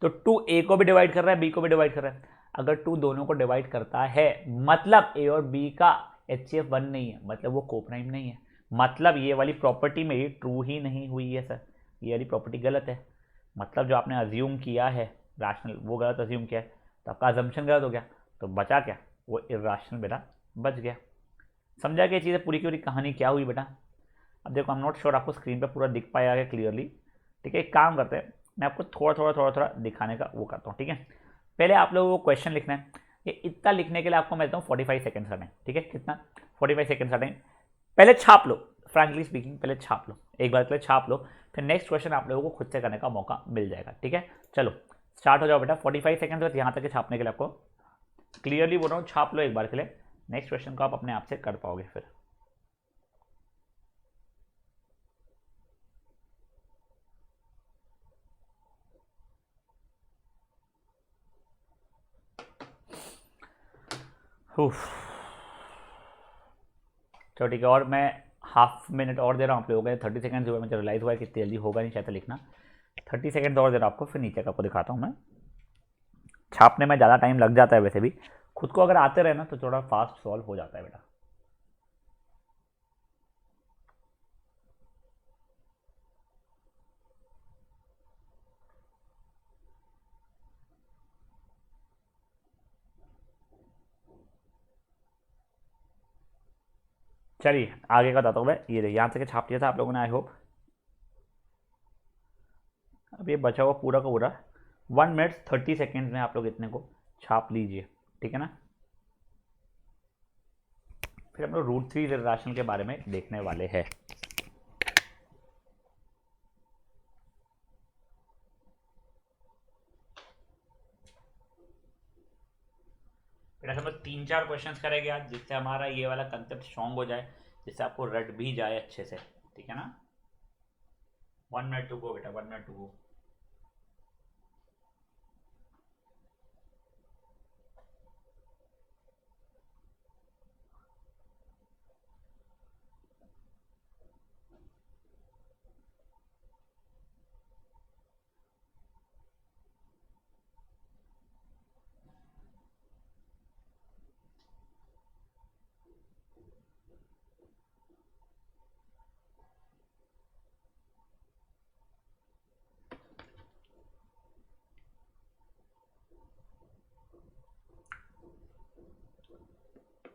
Speaker 1: तो 2 a को भी डिवाइड कर रहा है, b को भी डिवाइड कर रहा है। अगर 2 दोनों को डिवाइड करता है मतलब a और b का HCF 1 नहीं है, मतलब वो कोप्राइम नहीं है, मतलब ये वाली प्रॉपर्टी मेरी ट्रू ही नहीं हुई है सर, ये वाली प्रॉपर्टी गलत है। मतलब जो आपने अज्यूम किया है रैशनल, वो गलत अज्यूम किया है, तो आपका अजम्पशन गलत हो गया, तो बचा क्या, वो इरेशनल बेटा बच गया। समझा क्या चीज़ें, पूरी की पूरी कहानी क्या हुई बेटा। अब देखो, आई एम नॉट श्योर आपको स्क्रीन पे पूरा दिख पाया है क्लियरली, ठीक है। एक काम करते हैं, मैं आपको थोड़ा दिखाने का वो करता हूँ, ठीक है। पहले आप लोगों को क्वेश्चन लिखना है, ये इतना लिखने के लिए आपको मैं देता हूँ 45 सेकेंड्स का टाइम, ठीक है। कितना, 45 सेकेंड्स का टाइम। पहले छाप लो, फ्रैंकली स्पीकिंग पहले छाप लो, एक बार पहले छाप लो, फिर नेक्स्ट क्वेश्चन आप लोगों को खुद से करने का मौका मिल जाएगा, ठीक है। चलो स्टार्ट हो जाओ बेटा, 45 सेकेंड बस यहाँ तक के छापने के लिए, आपको क्लियरली बोल रहा हूँ, छाप लो एक बार के लिए, नेक्स्ट क्वेश्चन को आप अपने आप से कर पाओगे फिर। चलो ठीक है, और मैं हाफ मिनट और दे रहा हूँ आप लोगों को, 30 सेकंड हुए, मुझे रियलाइज़ हुआ है कि जल्दी होगा नहीं शायद लिखना, 30 सेकंड और दे रहा हूँ आपको, फिर नीचे का आपको दिखाता हूँ मैं। छापने में ज़्यादा टाइम लग जाता है वैसे भी, खुद को अगर आते रहे ना तो थोड़ा फास्ट सॉल्व हो जाता है बेटा। चलिए आगे का बताता हूँ मैं, ये यहाँ से छाप दिया था आप लोगों ने, आई होप। अब ये बचा हुआ पूरा का पूरा 1 मिनट 30 सेकेंड में आप लोग इतने को छाप लीजिए, ठीक है ना। फिर हम लोग √3 इरेशनल के बारे में देखने वाले हैं। बेटा समझ 3-4 क्वेश्चन करेंगे आज, जिससे हमारा ये वाला कंसेप्ट स्ट्रॉन्ग हो जाए, जिससे आपको रट भी जाए अच्छे से, ठीक है ना। 1 मिनट टू गो बेटा, 1 minute to go.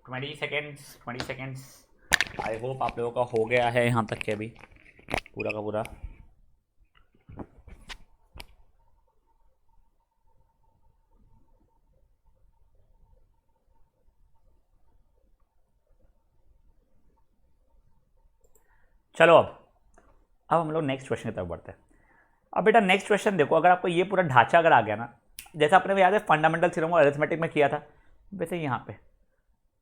Speaker 1: Twenty seconds. I hope आप लोगों का हो गया है यहाँ तक के अभी पूरा का पूरा। चलो अब हम लोग नेक्स्ट क्वेश्चन की तरफ बढ़ते हैं। अब बेटा नेक्स्ट क्वेश्चन देखो, अगर आपको ये पूरा ढांचा अगर आ गया ना, जैसा अपने को याद है फंडामेंटल थ्योरम और अरिथमेटिक में किया था, वैसे यहाँ पे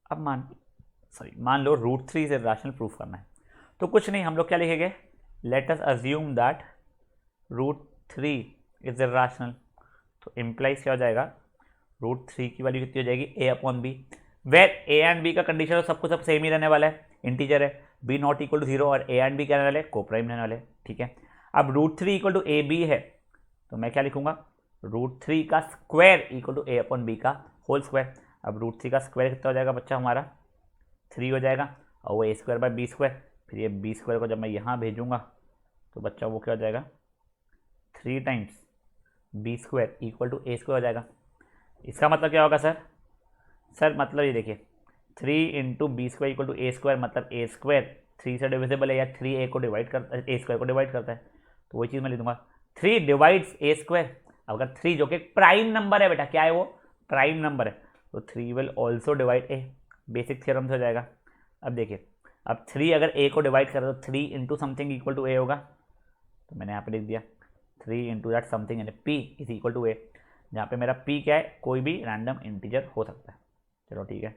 Speaker 1: अब मान लो √3 इज इररेशनल प्रूफ करना है, तो कुछ नहीं, हम लोग क्या लिखेंगे, late us assume that √3 is irrational. तो इम्प्लाइज क्या हो जाएगा, √3 की वैल्यू कितनी हो जाएगी, a/b, where a and b का कंडीशन तो सबको सब सेम ही रहने वाला है, इंटीजर है, b नॉट इक्वल टू 0 और a एंड b क्या रहने वाले, कोप्राइम रहने वाले, ठीक है। अब √3 इक्वल टू ab है, तो मैं क्या लिखूंगा, √3 का स्क्वायर इक्वल टू a/b का होल स्क्वायर। अब √3 का स्क्वायर कितना हो जाएगा बच्चा हमारा, 3 हो जाएगा, और वो a²/b², फिर ये b² को जब मैं यहाँ भेजूंगा तो बच्चा वो क्या हो जाएगा, 3 times b² equal to a² हो जाएगा। इसका मतलब क्या होगा सर मतलब ये देखिए, 3 into b² equal to a² मतलब a² 3 से डिविजिबल है, या 3 a को डिवाइड करता है, a² को डिवाइड करता है, तो वही चीज़ मैं लिख दूंगा 3 डिवाइड्स a²। अगर 3 जो कि प्राइम नंबर है बेटा, क्या है वो, प्राइम नंबर है, तो 3 will also divide a, basic theorem से हो जाएगा। अब देखिए, अब 3 अगर a को डिवाइड करे तो 3 into something equal to a होगा, तो मैंने यहाँ पे लिख दिया 3 इंटू दैट समथिंग यानी p is equal to a, जहाँ पे मेरा p क्या है, कोई भी रैंडम इंटीजर हो सकता है। चलो ठीक है,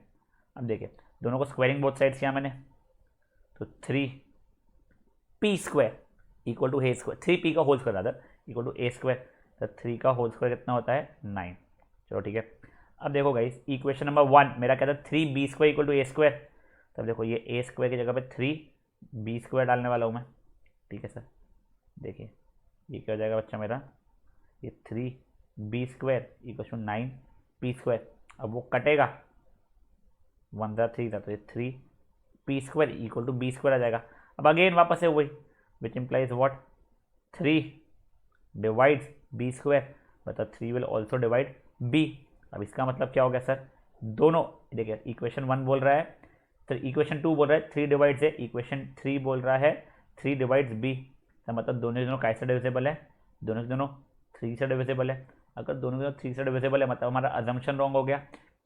Speaker 1: अब देखिए दोनों को स्क्वायरिंग बोथ साइड्स किया मैंने, तो 3p² equal to a², 3p का whole square other equal to a², तो 3 का होल स्क्वायर कितना होता है, 9। चलो ठीक है, अब देखो गाइस इक्वेशन नंबर 1 मेरा कहता है 3b² इक्वल टू a², तब देखो ये a² की जगह पे 3b² डालने वाला हूँ मैं, ठीक है सर। देखिए ये क्या हो जाएगा बच्चा मेरा, ये 3b² इक्वल टू 9p², अब वो कटेगा 1 था 3 था, तो ये 3p² इक्वल टू b² आ जाएगा। अब अगेन वापस से वही, which implies what, 3 divides b², मतलब 3 विल ऑल्सो डिवाइड b। अब इसका मतलब क्या हो गया सर, दोनों देखिए इक्वेशन 1 बोल रहा है, तो इक्वेशन 2 बोल रहा है 3 डिवाइड्स है, इक्वेशन 3 बोल रहा है 3 डिवाइड्स b, तो मतलब दोनों कैसे डिविजिबल है, दोनों 3 से डिविजिबल है। अगर दोनों 3 से डिविजिबल है मतलब हमारा अजम्पशन रॉन्ग हो गया,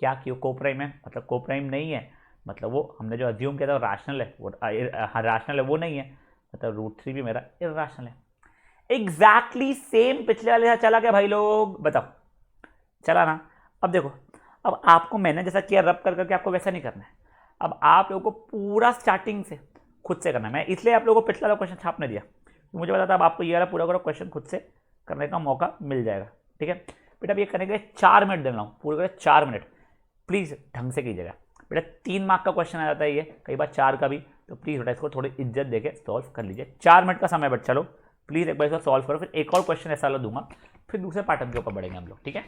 Speaker 1: क्या क्यों, कोप्राइम है, मतलब कोप्राइम नहीं है, मतलब वो हमने जो अज्यूम किया था वो राशनल है, वो राशनल है वो नहीं है, मतलब √3 भी मेरा इर्राशनल है। एग्जैक्टली सेम पिछले वाले साथ चला क्या भाई लोग, बताओ चला ना। अब देखो, अब आपको मैंने जैसा किया रब कर करके आपको वैसा नहीं करना है, अब आप लोगों को पूरा स्टार्टिंग से खुद से करना है। मैं इसलिए आप लोगों को पिछला वाला क्वेश्चन छापने दिया, तो मुझे पता था अब आपको ये वाला पूरा क्वेश्चन खुद से करने का मौका मिल जाएगा, ठीक है बेटा। अब ये करने के लिए 4 मिनट देना हूँ, पूरे 4 मिनट, प्लीज़ ढंग से कीजिएगा बेटा। 3 मार्क का क्वेश्चन आ जाता है ये, कई बार 4 का भी, तो प्लीज़ बेटा इसको थोड़ी इज्जत देके सॉल्व कर लीजिए। 4 मिनट का समय बट चलो प्लीज़ एक बार इसको सॉल्व करो, फिर एक और क्वेश्चन ऐसा वाला दूंगा, फिर दूसरे पैटर्न के ऊपर बढ़ेंगे हम लोग, ठीक है।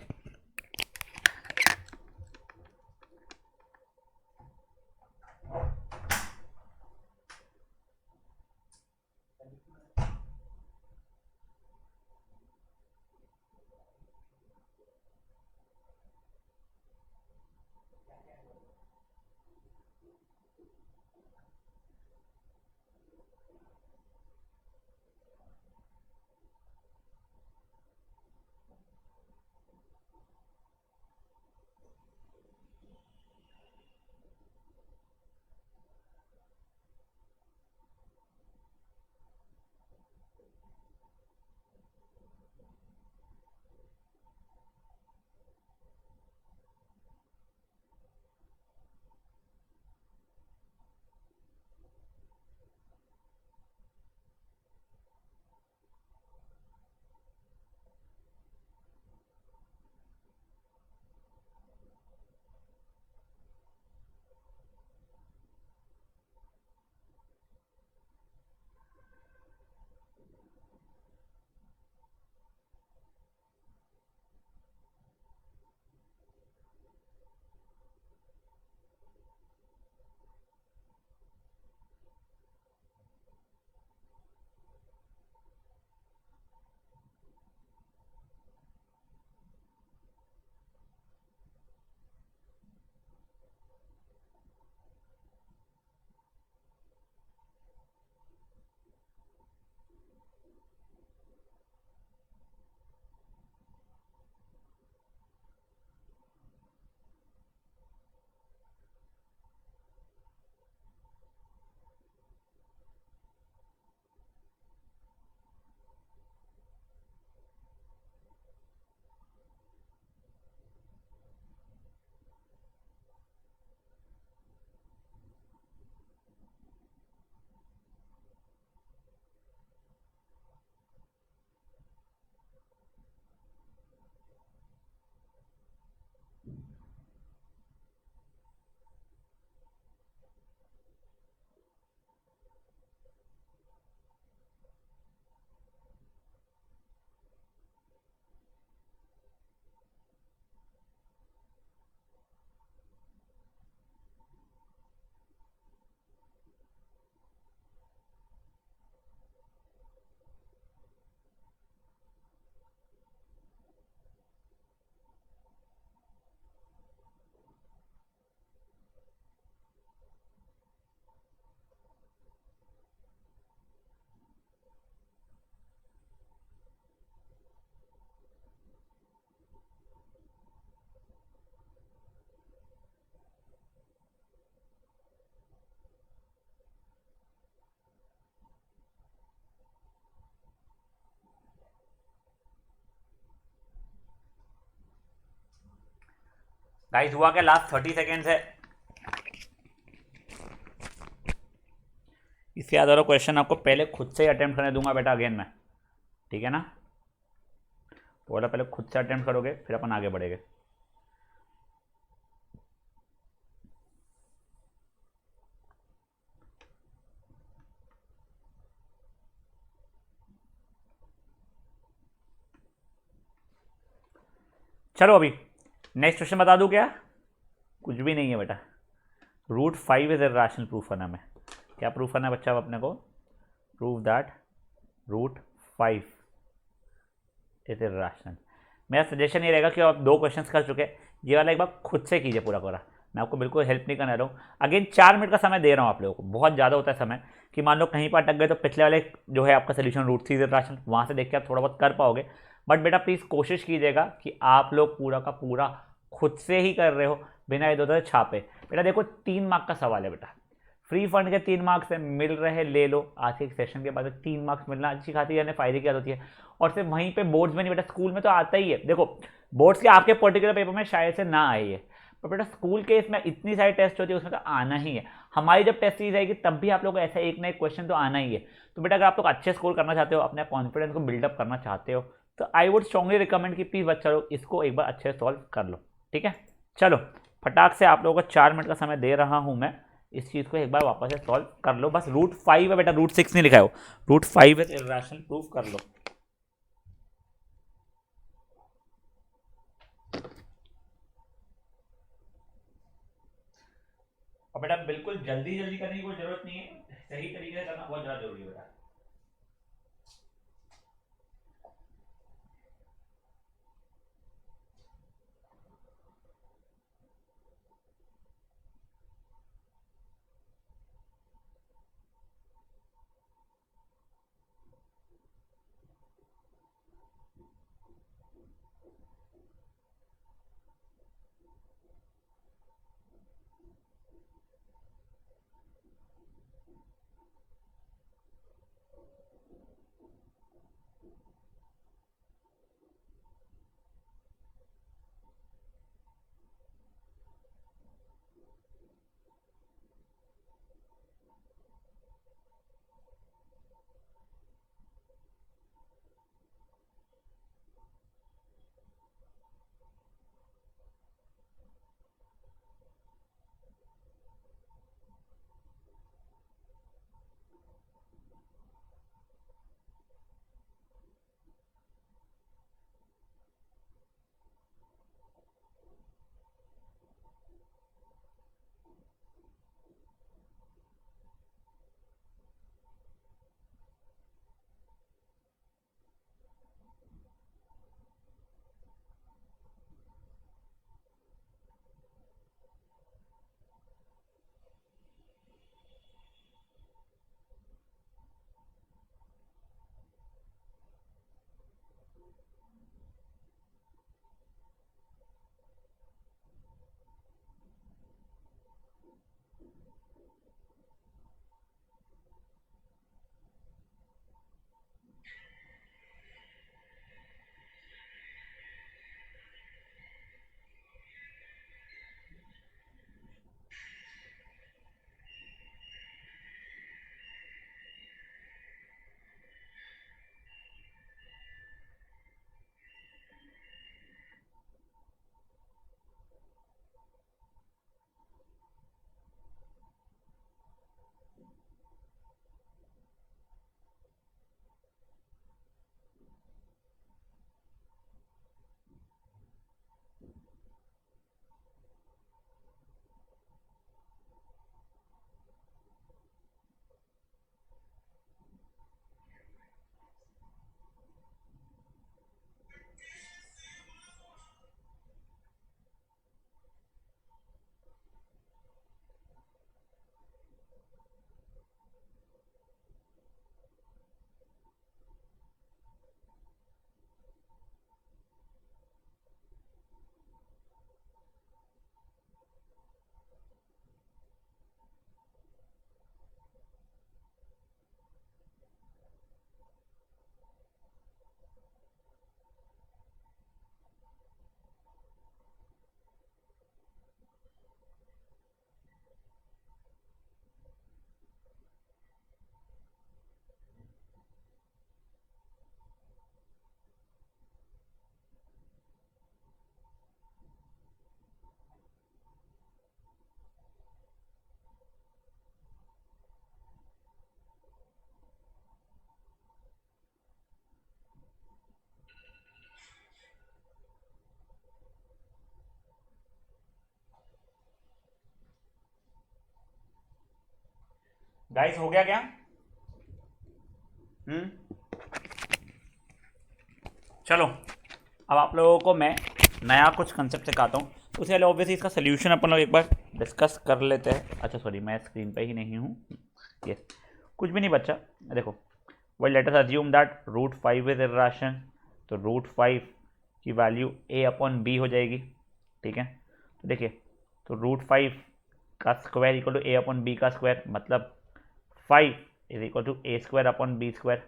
Speaker 1: गाइस हुआ क्या, लास्ट 30 सेकेंड्स है। इससे याद वाला क्वेश्चन आपको पहले खुद से ही अटेम्प्ट करने दूंगा बेटा अगेन मैं, ठीक है ना। तो वाला पहले खुद से अटेम्प्ट करोगे फिर अपन आगे बढ़ेंगे। चलो अभी नेक्स्ट क्वेश्चन बता दूं क्या, कुछ भी नहीं है बेटा। √5 इज इरेशनल प्रूफ करना है। क्या प्रूफ करना है बच्चा अपने को, प्रूव दैट √5 इज इरेशनल। मेरा सजेशन ये रहेगा कि आप 2 क्वेश्चंस कर चुके, ये वाला एक बार खुद से कीजिए पूरा पूरा। मैं आपको बिल्कुल हेल्प नहीं करने रहा हूँ। अगेन 4 मिनट का समय दे रहा हूँ आप लोगों को, बहुत ज़्यादा होता है समय कि मान लो कहीं पर अटक गए तो पिछले वाले जो है आपका सोल्यूशन √3 इज इरेशनल, वहाँ से देख के आप थोड़ा बहुत कर पाओगे। बट बेटा प्लीज़ कोशिश कीजिएगा कि आप लोग पूरा का पूरा खुद से ही कर रहे हो, बिना इधर उधर छापे। बेटा देखो 3 मार्क का सवाल है बेटा, फ्री फंड के 3 मार्क्स है, मिल रहे ले लो। आज के सेशन के बाद 3 मार्क्स मिलना अच्छी खासी यानी फायदे की बात होती है। और सिर्फ वहीं पे बोर्ड्स में नहीं बेटा, स्कूल में तो आता ही है। देखो बोर्ड्स के आपके पर्टिकुलर पेपर में शायद से ना आए, पर बेटा स्कूल के इसमें इतनी सारी टेस्ट होती है, उसमें तो आना ही है। हमारी जब टेस्ट सीरीज आएगी तब भी आप लोग को ऐसा एक ना एक क्वेश्चन तो आना ही है। तो बेटा अगर आप लोग अच्छे स्कोर करना चाहते हो, अपने कॉन्फिडेंस को बिल्डअप करना चाहते हो, तो आई वुड स्ट्रांगली रिकमेंड कि प्लीज़ बच्चा लोग इसको एक बार अच्छे से सॉल्व कर लो, ठीक है। चलो फटाक से आप लोगों को 4 मिनट का समय दे रहा हूं मैं, इस चीज़ को एक बार वापस से सॉल्व कर लो। बस √5 है बेटा, √6 नहीं लिखा है, √5 इज इरेशनल प्रूफ कर लो। और बेटा बिल्कुल जल्दी जल्दी करने की कोई जरूरत नहीं है, सही तरीके से करना बहुत ज़्यादा जरूरी है बेटा। गाइस हो गया क्या? चलो अब आप लोगों को मैं नया कुछ कंसेप्ट सिखाता हूँ। उससे पहले ऑब्वियसली इसका सोल्यूशन अपन लोग एक बार डिस्कस कर लेते हैं। अच्छा सॉरी, मैं स्क्रीन पे ही नहीं हूँ। यस, कुछ भी नहीं बच्चा, देखो well let us assume that root 5 is irrational, तो रूट 5 की वैल्यू a अपॉन बी हो जाएगी। ठीक है, तो देखिए, तो रूट 5 का square equal to a upon B का स्क्वायर, मतलब 5 is equal to a square upon B square,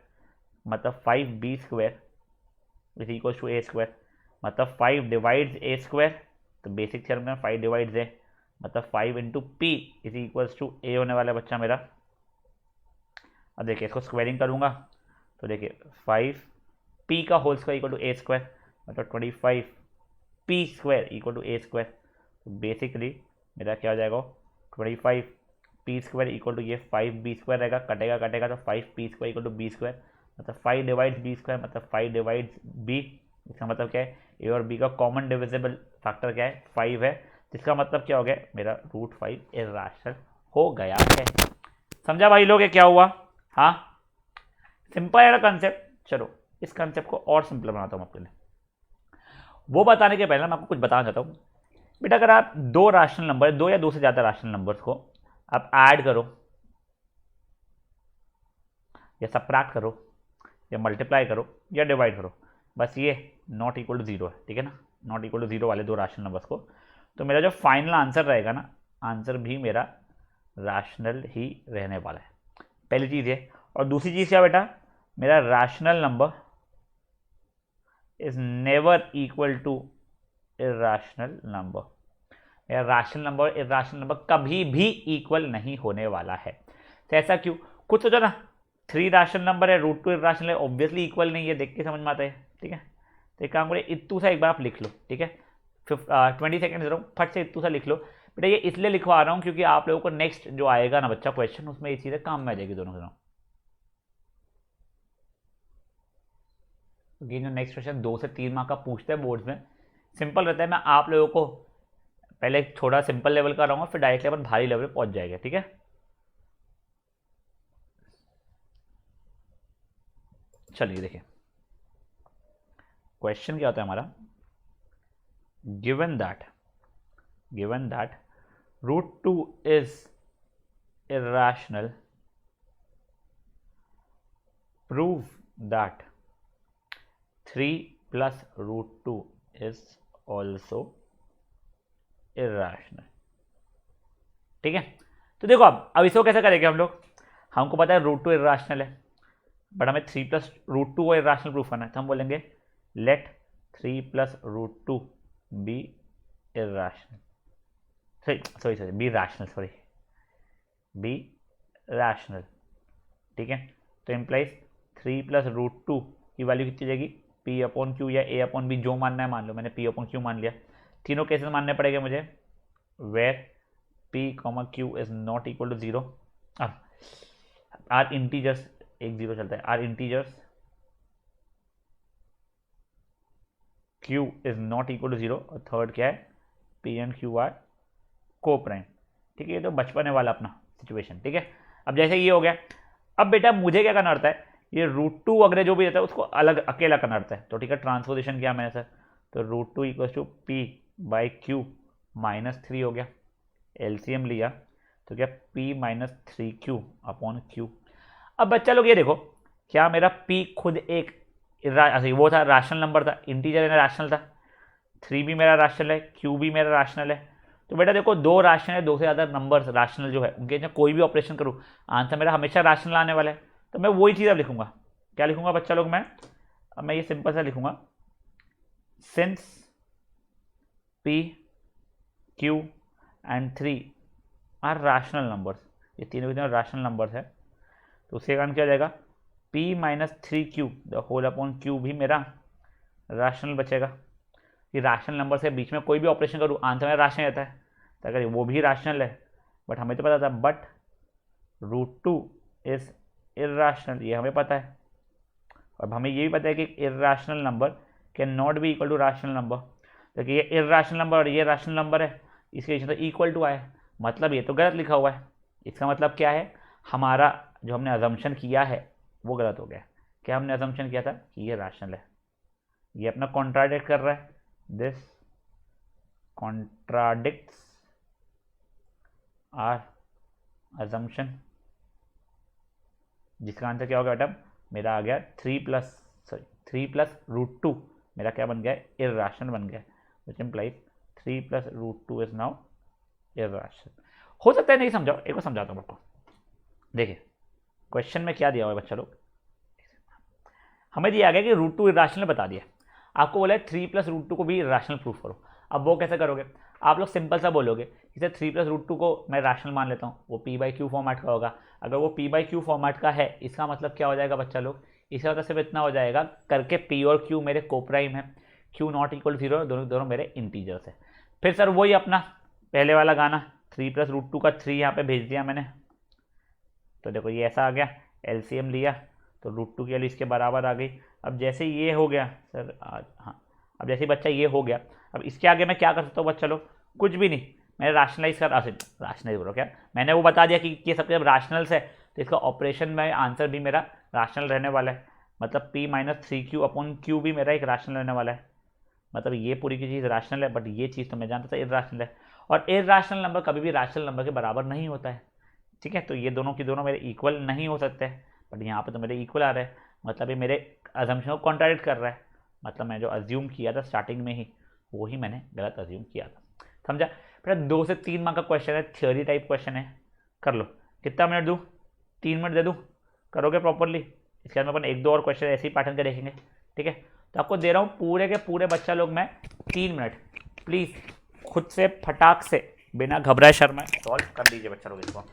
Speaker 1: मतलब 5b square is equal to a square, मतलब 5 डिवाइड्स a स्क्वायर, तो बेसिक थ्योरम में 5 डिवाइड्स a, मतलब 5 into P is equals to a होने वाला बच्चा मेरा। अब देखिए इसको स्क्वायरिंग करूँगा, तो देखिए 5p का whole square equal to a square, मतलब 25p square equal to a square. तो बेसिकली मेरा क्या हो जाएगा, 25p स्क्वायर इक्वल टू ये 5b स्क्वायर रहेगा, कटेगा कटेगा तो 5p square equal to b square, मतलब 5 डिवाइड्स b स्क्वायर, मतलब 5 डिवाइड्स b। इसका मतलब क्या है, a और b का कॉमन डिविजिबल फैक्टर क्या है, 5 है, जिसका मतलब क्या हो गया, मेरा रूट 5 इर्रेशनल हो गया है। समझा भाई लोग ये क्या हुआ? हाँ, सिंपल है कंसेप्ट। चलो इस कंसेप्ट को और सिंपल बनाता हूँ आपके लिए। वो बताने के पहले मैं आपको कुछ बताना चाहता हूँ। बेटा अगर आप दो राशनल नंबर, दो या दो से ज़्यादा राशनल नंबर्स को आप ऐड करो या सबट्रैक्ट करो या मल्टीप्लाई करो या डिवाइड करो, बस ये नॉट इक्वल टू जीरो है, ठीक है ना, नॉट इक्वल टू जीरो वाले दो राशनल नंबर्स को, तो मेरा जो फाइनल आंसर रहेगा ना, आंसर भी मेरा राशनल ही रहने वाला है। पहली चीज़ है। और दूसरी चीज़ क्या बेटा, मेरा rational number is never equal to irrational number. मेरा राशनल नंबर इर्रेशनल नंबर कभी भी इक्वल नहीं होने वाला है। तो ऐसा क्यों? कुछ सोचो ना, 3 राशनल नंबर है, रूट 2 इर्रेशनल है, ऑब्वियसली इक्वल नहीं है, देख के समझ में आता है। ठीक है, तो एक काम करिए, इत्तू सा एक बार आप लिख लो, ठीक है, 20 सेकेंड दे रहा हूँ, फट से इत्तू सा लिख लो। बेटा ये इसलिए लिखवा रहा हूँ क्योंकि आप लोगों को नेक्स्ट जो आएगा ना बच्चा क्वेश्चन, उसमें ये चीज़ें काम में आ जाएगी दोनों। क्योंकि जो नेक्स्ट क्वेश्चन 2 से 3 मार्क का पूछते हैं बोर्ड्स में, सिंपल रहता है। मैं आप लोगों को पहले थोड़ा सिंपल लेवल का रहूँगा, फिर डायरेक्टली अपन भारी लेवल पे पहुंच जाएगा। ठीक है, चलिए देखिए क्वेश्चन क्या होता है हमारा, given that root 2 is irrational, prove that 3 plus root 2 is also irrational. ठीक है, तो देखो अब इसको कैसे करेंगे हम लोग, हमको पता है रूट 2 इर्रेशनल है, बट हमें 3 प्लस रूट 2 को इर्रेशनल प्रूफ करना है, तो हम बोलेंगे let 3 plus root 2 be irrational, sorry be rational, be rational. ठीक है, तो इम्प्लाइज 3 प्लस रूट 2 की वैल्यू कितनी जाएगी, पी अपॉन क्यू या ए अपॉन बी, जो मानना है मान लो, मैंने पी अपॉन क्यू मान लिया। तीनों केसेस मानने पड़ेंगे मुझे, where P comma Q is not equal to zero. अब आर इंटीजर्स, एक जीरो चलता है, are integers Q is not equal to zero, और थर्ड क्या है, P and Q are coprime. ठीक है, ये तो बचपने वाला अपना सिचुएशन। ठीक है, अब जैसे ये हो गया, अब बेटा मुझे क्या करना पड़ता है, ये रूट 2 वगैरह जो भी रहता है उसको अलग अकेला करना पड़ता है। तो ठीक है, ट्रांसपोजिशन किया मैंने सर, तो root 2 equal to P by Q minus 3 हो गया, एलसीएम लिया तो क्या p minus 3q upon Q. अब बच्चा लोग ये देखो, क्या मेरा p खुद एक वो था, राशनल नंबर था, इंटीजर रैशनल था, 3 भी मेरा राशनल है, q भी मेरा राशनल है। तो बेटा देखो, दो राशनल है, दो से ज़्यादा नंबर राशनल जो है उनके जो कोई भी ऑपरेशन करूँ, आंसर मेरा हमेशा राशनल आने वाला है। तो मैं वही चीज़ अब लिखूंगा, क्या लिखूंगा बच्चा लोग, अब मैं ये सिंपल सा लिखूंगा, since p q and 3 are rational numbers, ये तीनों के तीनों रैशनल नंबर्स है, तो उसके कारण क्या हो जाएगा, p minus 3q the whole upon q भी मेरा रैशनल बचेगा। कि रैशनल नंबर से बीच में कोई भी ऑपरेशन करूँ आंसर में रैशनल रहता है, तो अगर वो भी रैशनल है, बट हमें तो पता था, बट रूट 2 इज इर्रेशनल, ये हमें पता है। अब हमें ये भी पता है कि irrational number can not be equal to rational number, तो ये इर्रेशनल नंबर और ये रैशनल नंबर है, इसके तो इक्वल टू आया, मतलब ये तो गलत लिखा हुआ है। इसका मतलब क्या है, हमारा जो हमने अजम्पशन किया है वो गलत हो गया। क्या हमने अजम्पशन किया था कि ये रैशनल है, ये अपना कॉन्ट्राडिक्ट कर रहा है, दिस कॉन्ट्राडिक्ट्स आर अजम्पशन, जिसका आंसर क्या होगा बेटा, मेरा आ गया 3 प्लस रूट 2, मेरा क्या बन गया, इर्राशनल बन गया, which implies 3 plus root 2 is now irrational. हो सकता है नहीं समझाओ, एक बार समझाता हूँ आपको। देखिए क्वेश्चन में क्या दिया हुआ है बच्चा लोग, हमें दिया गया कि रूट 2 इर्राशनल बता दिया, आपको बोला है 3 प्लस रूट 2 को भी इर्राशनल प्रूफ करो। अब वो कैसे करोगे, आप लोग सिंपल सा बोलोगे, इसे 3 प्लस रूट 2 को मैं रैशनल मान लेता हूँ, वो पी बाई क्यू फॉर्मेट का होगा। अगर वो पी बाई क्यू फॉर्मेट का है, इसका मतलब क्या हो जाएगा बच्चा लोग, इसका मतलब सिर्फ इतना हो जाएगा करके पी और क्यू मेरे कोप्राइम है, क्यू नॉट इक्वल 0, दोनों दोनों मेरे इंटीजर्स है। फिर सर वही अपना पहले वाला गाना, 3 प्लस रूट 2 का 3 यहाँ पे भेज दिया मैंने, तो देखो ये ऐसा आ गया, एलसीएम लिया तो रूट 2 की वैल्यू इसके बराबर आ गई। अब जैसे ये हो गया सर आज, हाँ अब जैसे बच्चा ये हो गया, अब इसके आगे मैं क्या कर सकता हूँ बच्चा लोग, कुछ भी नहीं, मैंने राशनलाइज कर, राशनलाइज बोलो क्या, मैंने वो बता दिया कि ये सबके जब राशनल्स है तो इसका ऑपरेशन में आंसर भी मेरा राशनल रहने वाला है, मतलब p-3q/q भी मेरा एक राशनल रहने वाला है, मतलब ये पूरी की चीज़ राशनल है, बट ये चीज़ तो मैं जानता था इर्राशनल है, और इर्राशनल नंबर कभी भी राशनल नंबर के बराबर नहीं होता है। ठीक है, तो ये दोनों की दोनों मेरे इक्वल नहीं हो सकते, बट यहाँ पे तो मेरे इक्वल आ रहे हैं, मतलब ये मेरे अजम्पशन को कॉन्ट्राडिक्ट कर रहा है, मतलब मैं जो अज्यूम किया था स्टार्टिंग में ही वो ही मैंने गलत अज्यूम किया था। समझा बेटा, 2 से 3 मार्क का क्वेश्चन है, थ्योरी टाइप क्वेश्चन है, कर लो। कितना मिनट दूँ, 3 मिनट दे दूँ, करोगे प्रॉपरली, इसके बाद में अपन 1-2 और क्वेश्चन ऐसे ही पैटर्न के देखेंगे। ठीक है, तो आपको दे रहा हूँ पूरे के पूरे बच्चा लोग मैं 3 मिनट, प्लीज़ खुद से फटाक से बिना घबराए शर्माए सॉल्व कर लीजिए बच्चा लोग इसको।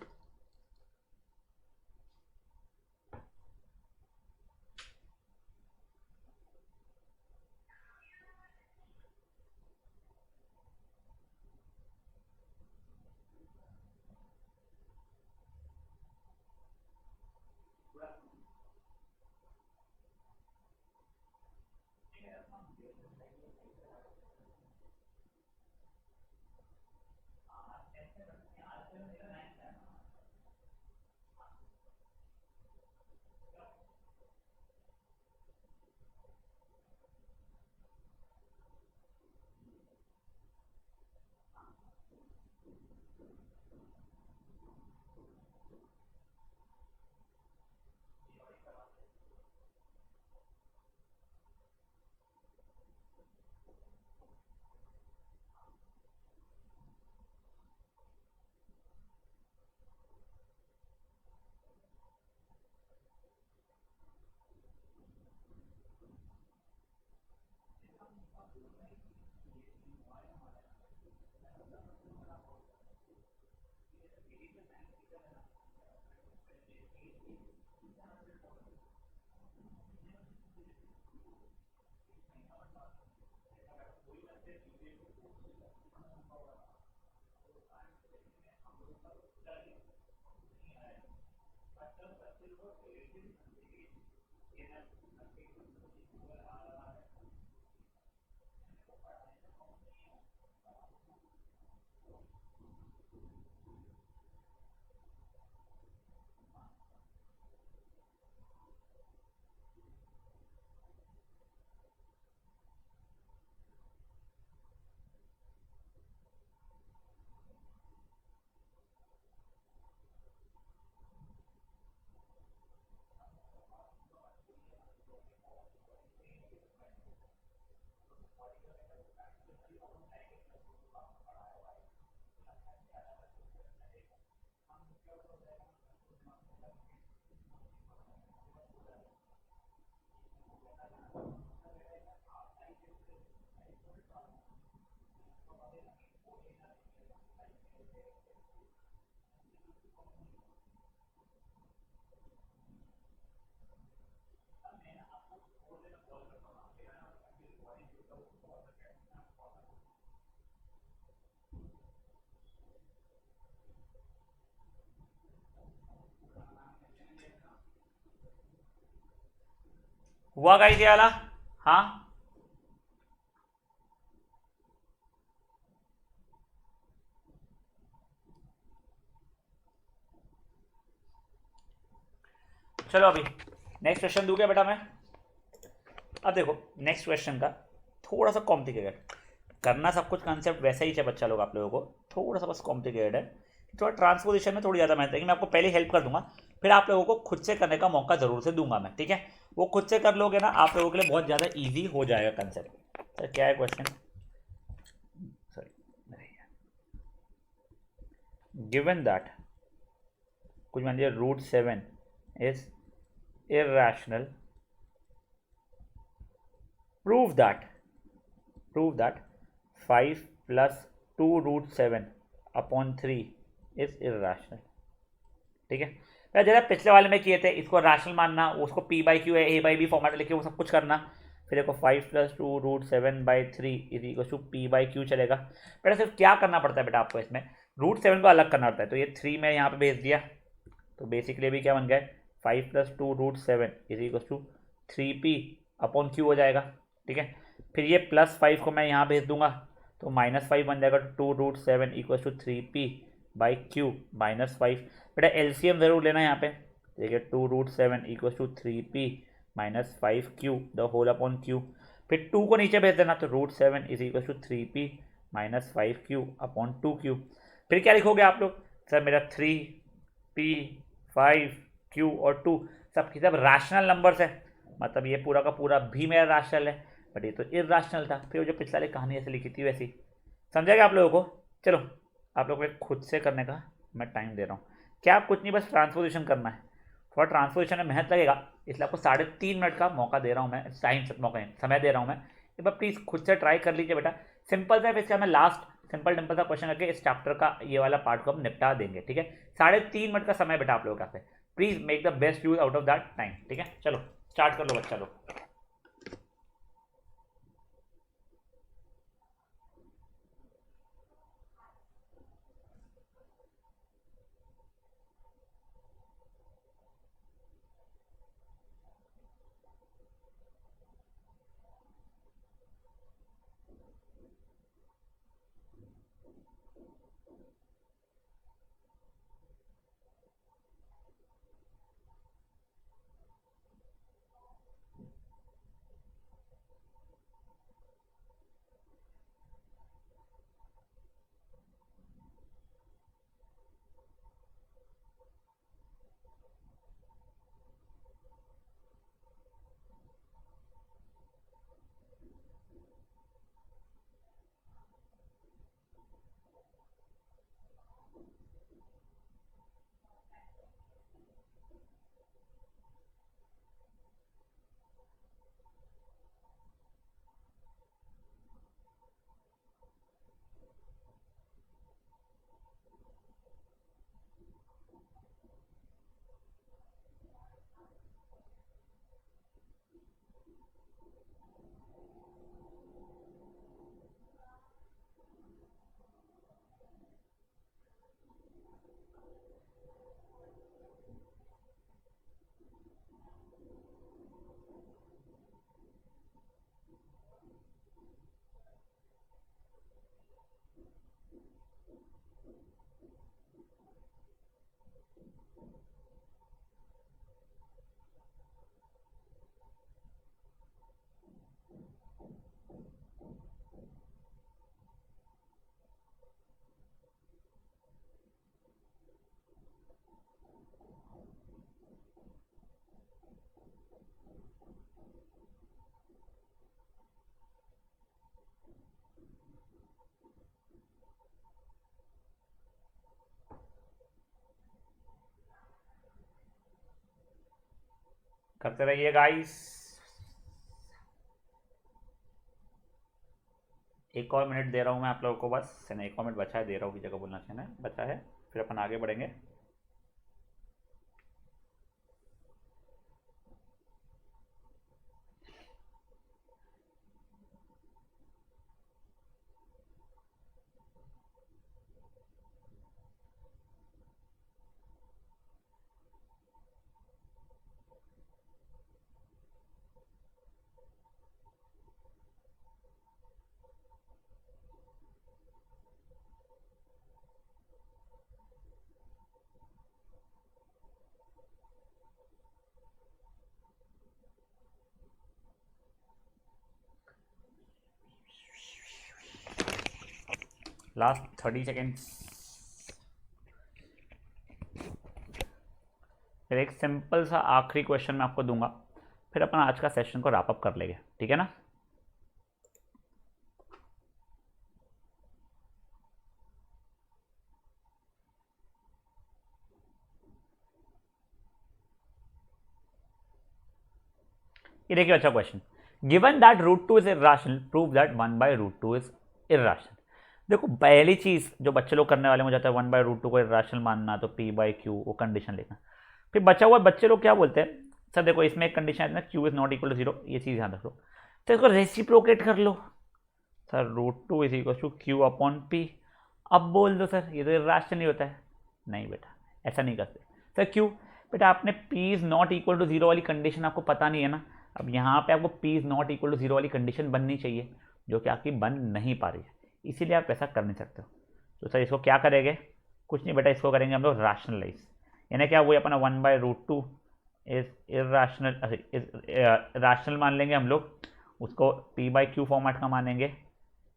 Speaker 1: हुआ गाइस ये वाला, हाँ चलो अभी नेक्स्ट क्वेश्चन दूं क्या बेटा मैं? अब देखो नेक्स्ट क्वेश्चन का थोड़ा सा कॉम्प्लिकेटेड, करना सब कुछ कंसेप्ट वैसा ही है बच्चा लोग, आप लोगों को थोड़ा सा बस कॉम्प्लिकेटेड है, थोड़ा ट्रांसपोजिशन में थोड़ी ज़्यादा मेहनत है कि मैं आपको पहले हेल्प कर दूंगा, फिर आप लोगों को खुद से करने का मौका ज़रूर से दूंगा मैं, ठीक है? वो खुद से कर लोगे ना, आप लोगों के लिए बहुत ज़्यादा ईजी हो जाएगा कंसेप्ट। सर क्या है क्वेश्चन? सॉरी, गिवन दैट कुछ मान लीजिए √7 is irrational, prove that 5 plus 2√7/3 is irrational। ठीक है, तो जरा पिछले वाले में किए थे, इसको रैशनल मानना, उसको p by Q A by B format लिखे वो सब कुछ करना, फिर देखो 5 + 2√7/3 is equal to p by Q चलेगा। बेटा सिर्फ क्या करना पड़ता है बेटा आपको इसमें, √7 को अलग करना पड़ता है, तो ये 3 में यहाँ पे भेज दिया, तो बेसिकली भी क्या बन गया 5 + 2√7 इज इक्वल टू 3p/q हो जाएगा। ठीक है, फिर ये +5 को मैं यहाँ भेज दूंगा, तो -5 बन जाएगा, 2√7 इक्वल टू 3p/q -5। बेटा एलसीएम जरूर लेना यहाँ पे, देखिए 2√7 equal to 3p -5q the whole upon q, फिर 2 को नीचे भेज देना, तो √7 is equal to 3p -5q/2q। फिर क्या लिखोगे आप लोग? सर मेरा 3p 5q और 2 सब की सब रैशनल नंबर्स है, मतलब ये पूरा का पूरा भी मेरा रैशनल है, बट ये तो इर्राशनल था। फिर जो पिछले वाली कहानी ऐसे लिखी थी वैसी, समझेगा आप लोगों को? चलो आप लोगों को खुद से करने का मैं टाइम दे रहा हूँ, क्या आप कुछ नहीं बस ट्रांसपोजिशन करना है, थोड़ा ट्रांसपोजिशन में मेहनत लगेगा, इसलिए आपको 3.5 मिनट का मौका दे रहा हूँ मैं, टाइम मौका नहीं समय दे रहा हूँ मैं, एक बार प्लीज़ खुद से ट्राई कर लीजिए बेटा। सिंपल सा, इसका मैं लास्ट सिंपल टिम्पल सा क्वेश्चन करके इस चैप्टर का ये वाला पार्ट को हम निपटा देंगे। ठीक है, 3.5 मिनट का समय बेटा आप लोगों के पास है, please make the best use out of that time. ठीक है, चलो स्टार्ट कर लो बच्चा लोग। करते रहिए गाइस, एक और मिनट दे रहा हूँ मैं आप लोगों को, बस नहीं एक और मिनट बचा है, दे रहा हूँ की जगह बोलना चाहिए ना, बचा है, फिर अपन आगे बढ़ेंगे। Last 30 seconds. फिर एक सिंपल सा आखिरी क्वेश्चन मैं आपको दूंगा, फिर अपन आज का सेशन को रैप अप कर लेंगे, ठीक है ना। ये देखिए अच्छा question, given that root 2 is irrational prove that 1/√2 is irrational. देखो पहली चीज जो बच्चे लोग करने वाले, मुझे आता है 1/√2 को इर्राशनल मानना, तो p/q वो कंडीशन लिखना। फिर बचा हुआ बच्चे लोग क्या बोलते हैं, सर देखो इसमें एक कंडीशन है ना, q is not equal to 0, ये चीज ध्यान रखो, तो इसको रेसिप्रोकेट कर लो sir, √2 is equal to q/p। अब बोल दो सर ये तो इर्राशनल नहीं होता है, नहीं बेटा ऐसा नहीं करते। सर क्यों? बेटा आपने p is not equal to 0 वाली कंडीशन आपको पता नहीं है ना। अब यहाँ पे आपको p is not equal to 0 वाली कंडीशन बननी चाहिए, जो कि आपकी बन नहीं पा रही है, इसीलिए आप ऐसा कर नहीं सकते हो। तो सर इसको क्या करेंगे, कुछ नहीं बेटा, इसको करेंगे हम लोग राशनलाइज, यानी क्या वो अपना 1/√2 इज इर्राशनल, राशनल मान लेंगे हम लोग, उसको p/q फॉर्मेट का मानेंगे,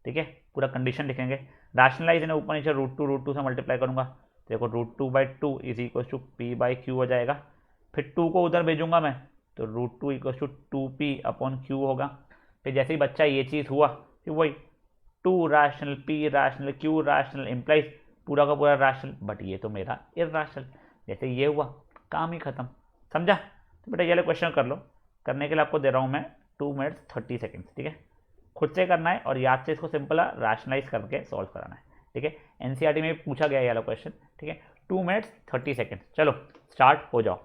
Speaker 1: ठीक है। पूरा कंडीशन लिखेंगे, राशनलाइज है ऊपर नीचे √2 से मल्टीप्लाई करूंगा, देखो √2/2 इज इक्वल टू p/q हो जाएगा। फिर 2 को उधर भेजूंगा मैं, तो √2 इक्वल टू 2p/q होगा। फिर जैसे ही बच्चा ये चीज़ हुआ, फिर वही 2 rational, p rational, q rational implies पूरा का पूरा राशनल, बट ये तो मेरा इर्राशनल। जैसे ये हुआ काम ही खत्म, समझा। तो बेटा ये वाला क्वेश्चन कर लो, करने के लिए आपको दे रहा हूँ मैं 2 मिनट्स 30 सेकेंड्स, ठीक है। खुद से करना है और याद से इसको सिंपल राशनलाइज करके सॉल्व कराना है, ठीक है। एनसीईआरटी में पूछा गया ये वाला क्वेश्चन, ठीक है। 2 मिनट्स 30 सेकेंड्स, चलो स्टार्ट हो जाओ।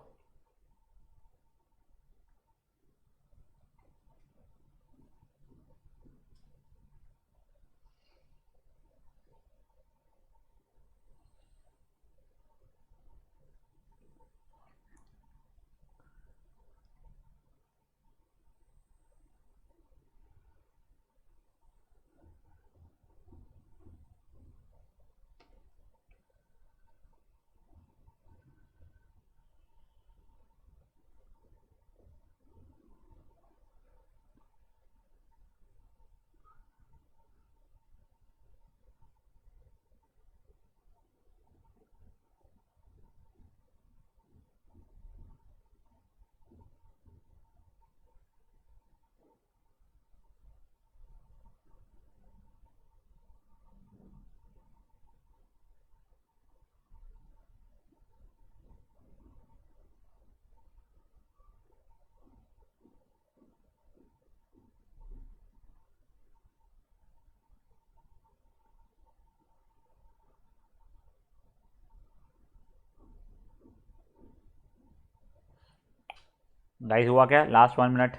Speaker 1: गाइस हुआ क्या, लास्ट 1 मिनट।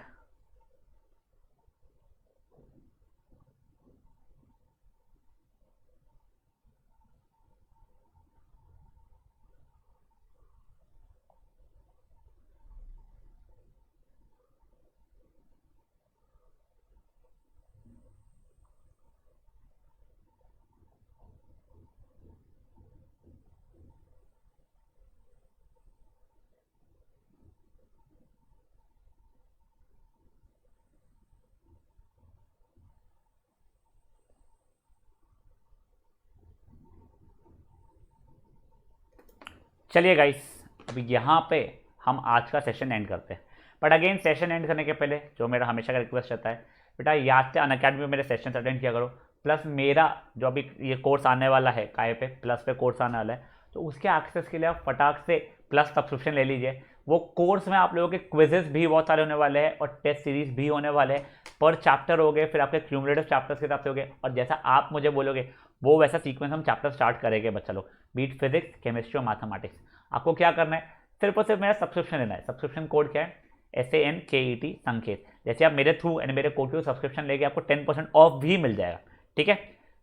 Speaker 1: चलिए गाइस, अभी यहाँ पे हम आज का सेशन एंड करते हैं, बट अगेन सेशन एंड करने के पहले जो मेरा हमेशा का रिक्वेस्ट रहता है, बेटा याद से अनअकैडमी में मेरे सेशन अटेंड किया करो, प्लस मेरा जो अभी ये कोर्स आने वाला है काय पे प्लस पे कोर्स आने वाला है, तो उसके एक्सेस के लिए आप फटाक से प्लस सब्सक्रिप्शन ले लीजिए। वो कोर्स में आप लोगों के क्विजेस भी बहुत सारे होने वाले हैं और टेस्ट सीरीज भी होने वाले हैं, पर चैप्टर हो गए, फिर आपके क्यूमुलेटिव चैप्टर्स के हिसाब से हो गए, और जैसा आप मुझे बोलोगे वो वैसा सीक्वेंस हम चैप्टर स्टार्ट करेंगे बच्चा लोग, बीट फिजिक्स, केमिस्ट्री और मैथमेटिक्स। आपको क्या करना है, सिर्फ और सिर्फ मेरा सब्सक्रिप्शन लेना है। सब्सक्रिप्शन कोड क्या है, SANKET संकेत। जैसे आप मेरे थ्रू यानी मेरे कोड थ्रू सब्सक्रिप्शन लेके आपको 10% ऑफ भी मिल जाएगा, ठीक है।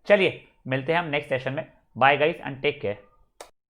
Speaker 1: चलिए मिलते हैं हम नेक्स्ट सेशन में, bye guys and take care.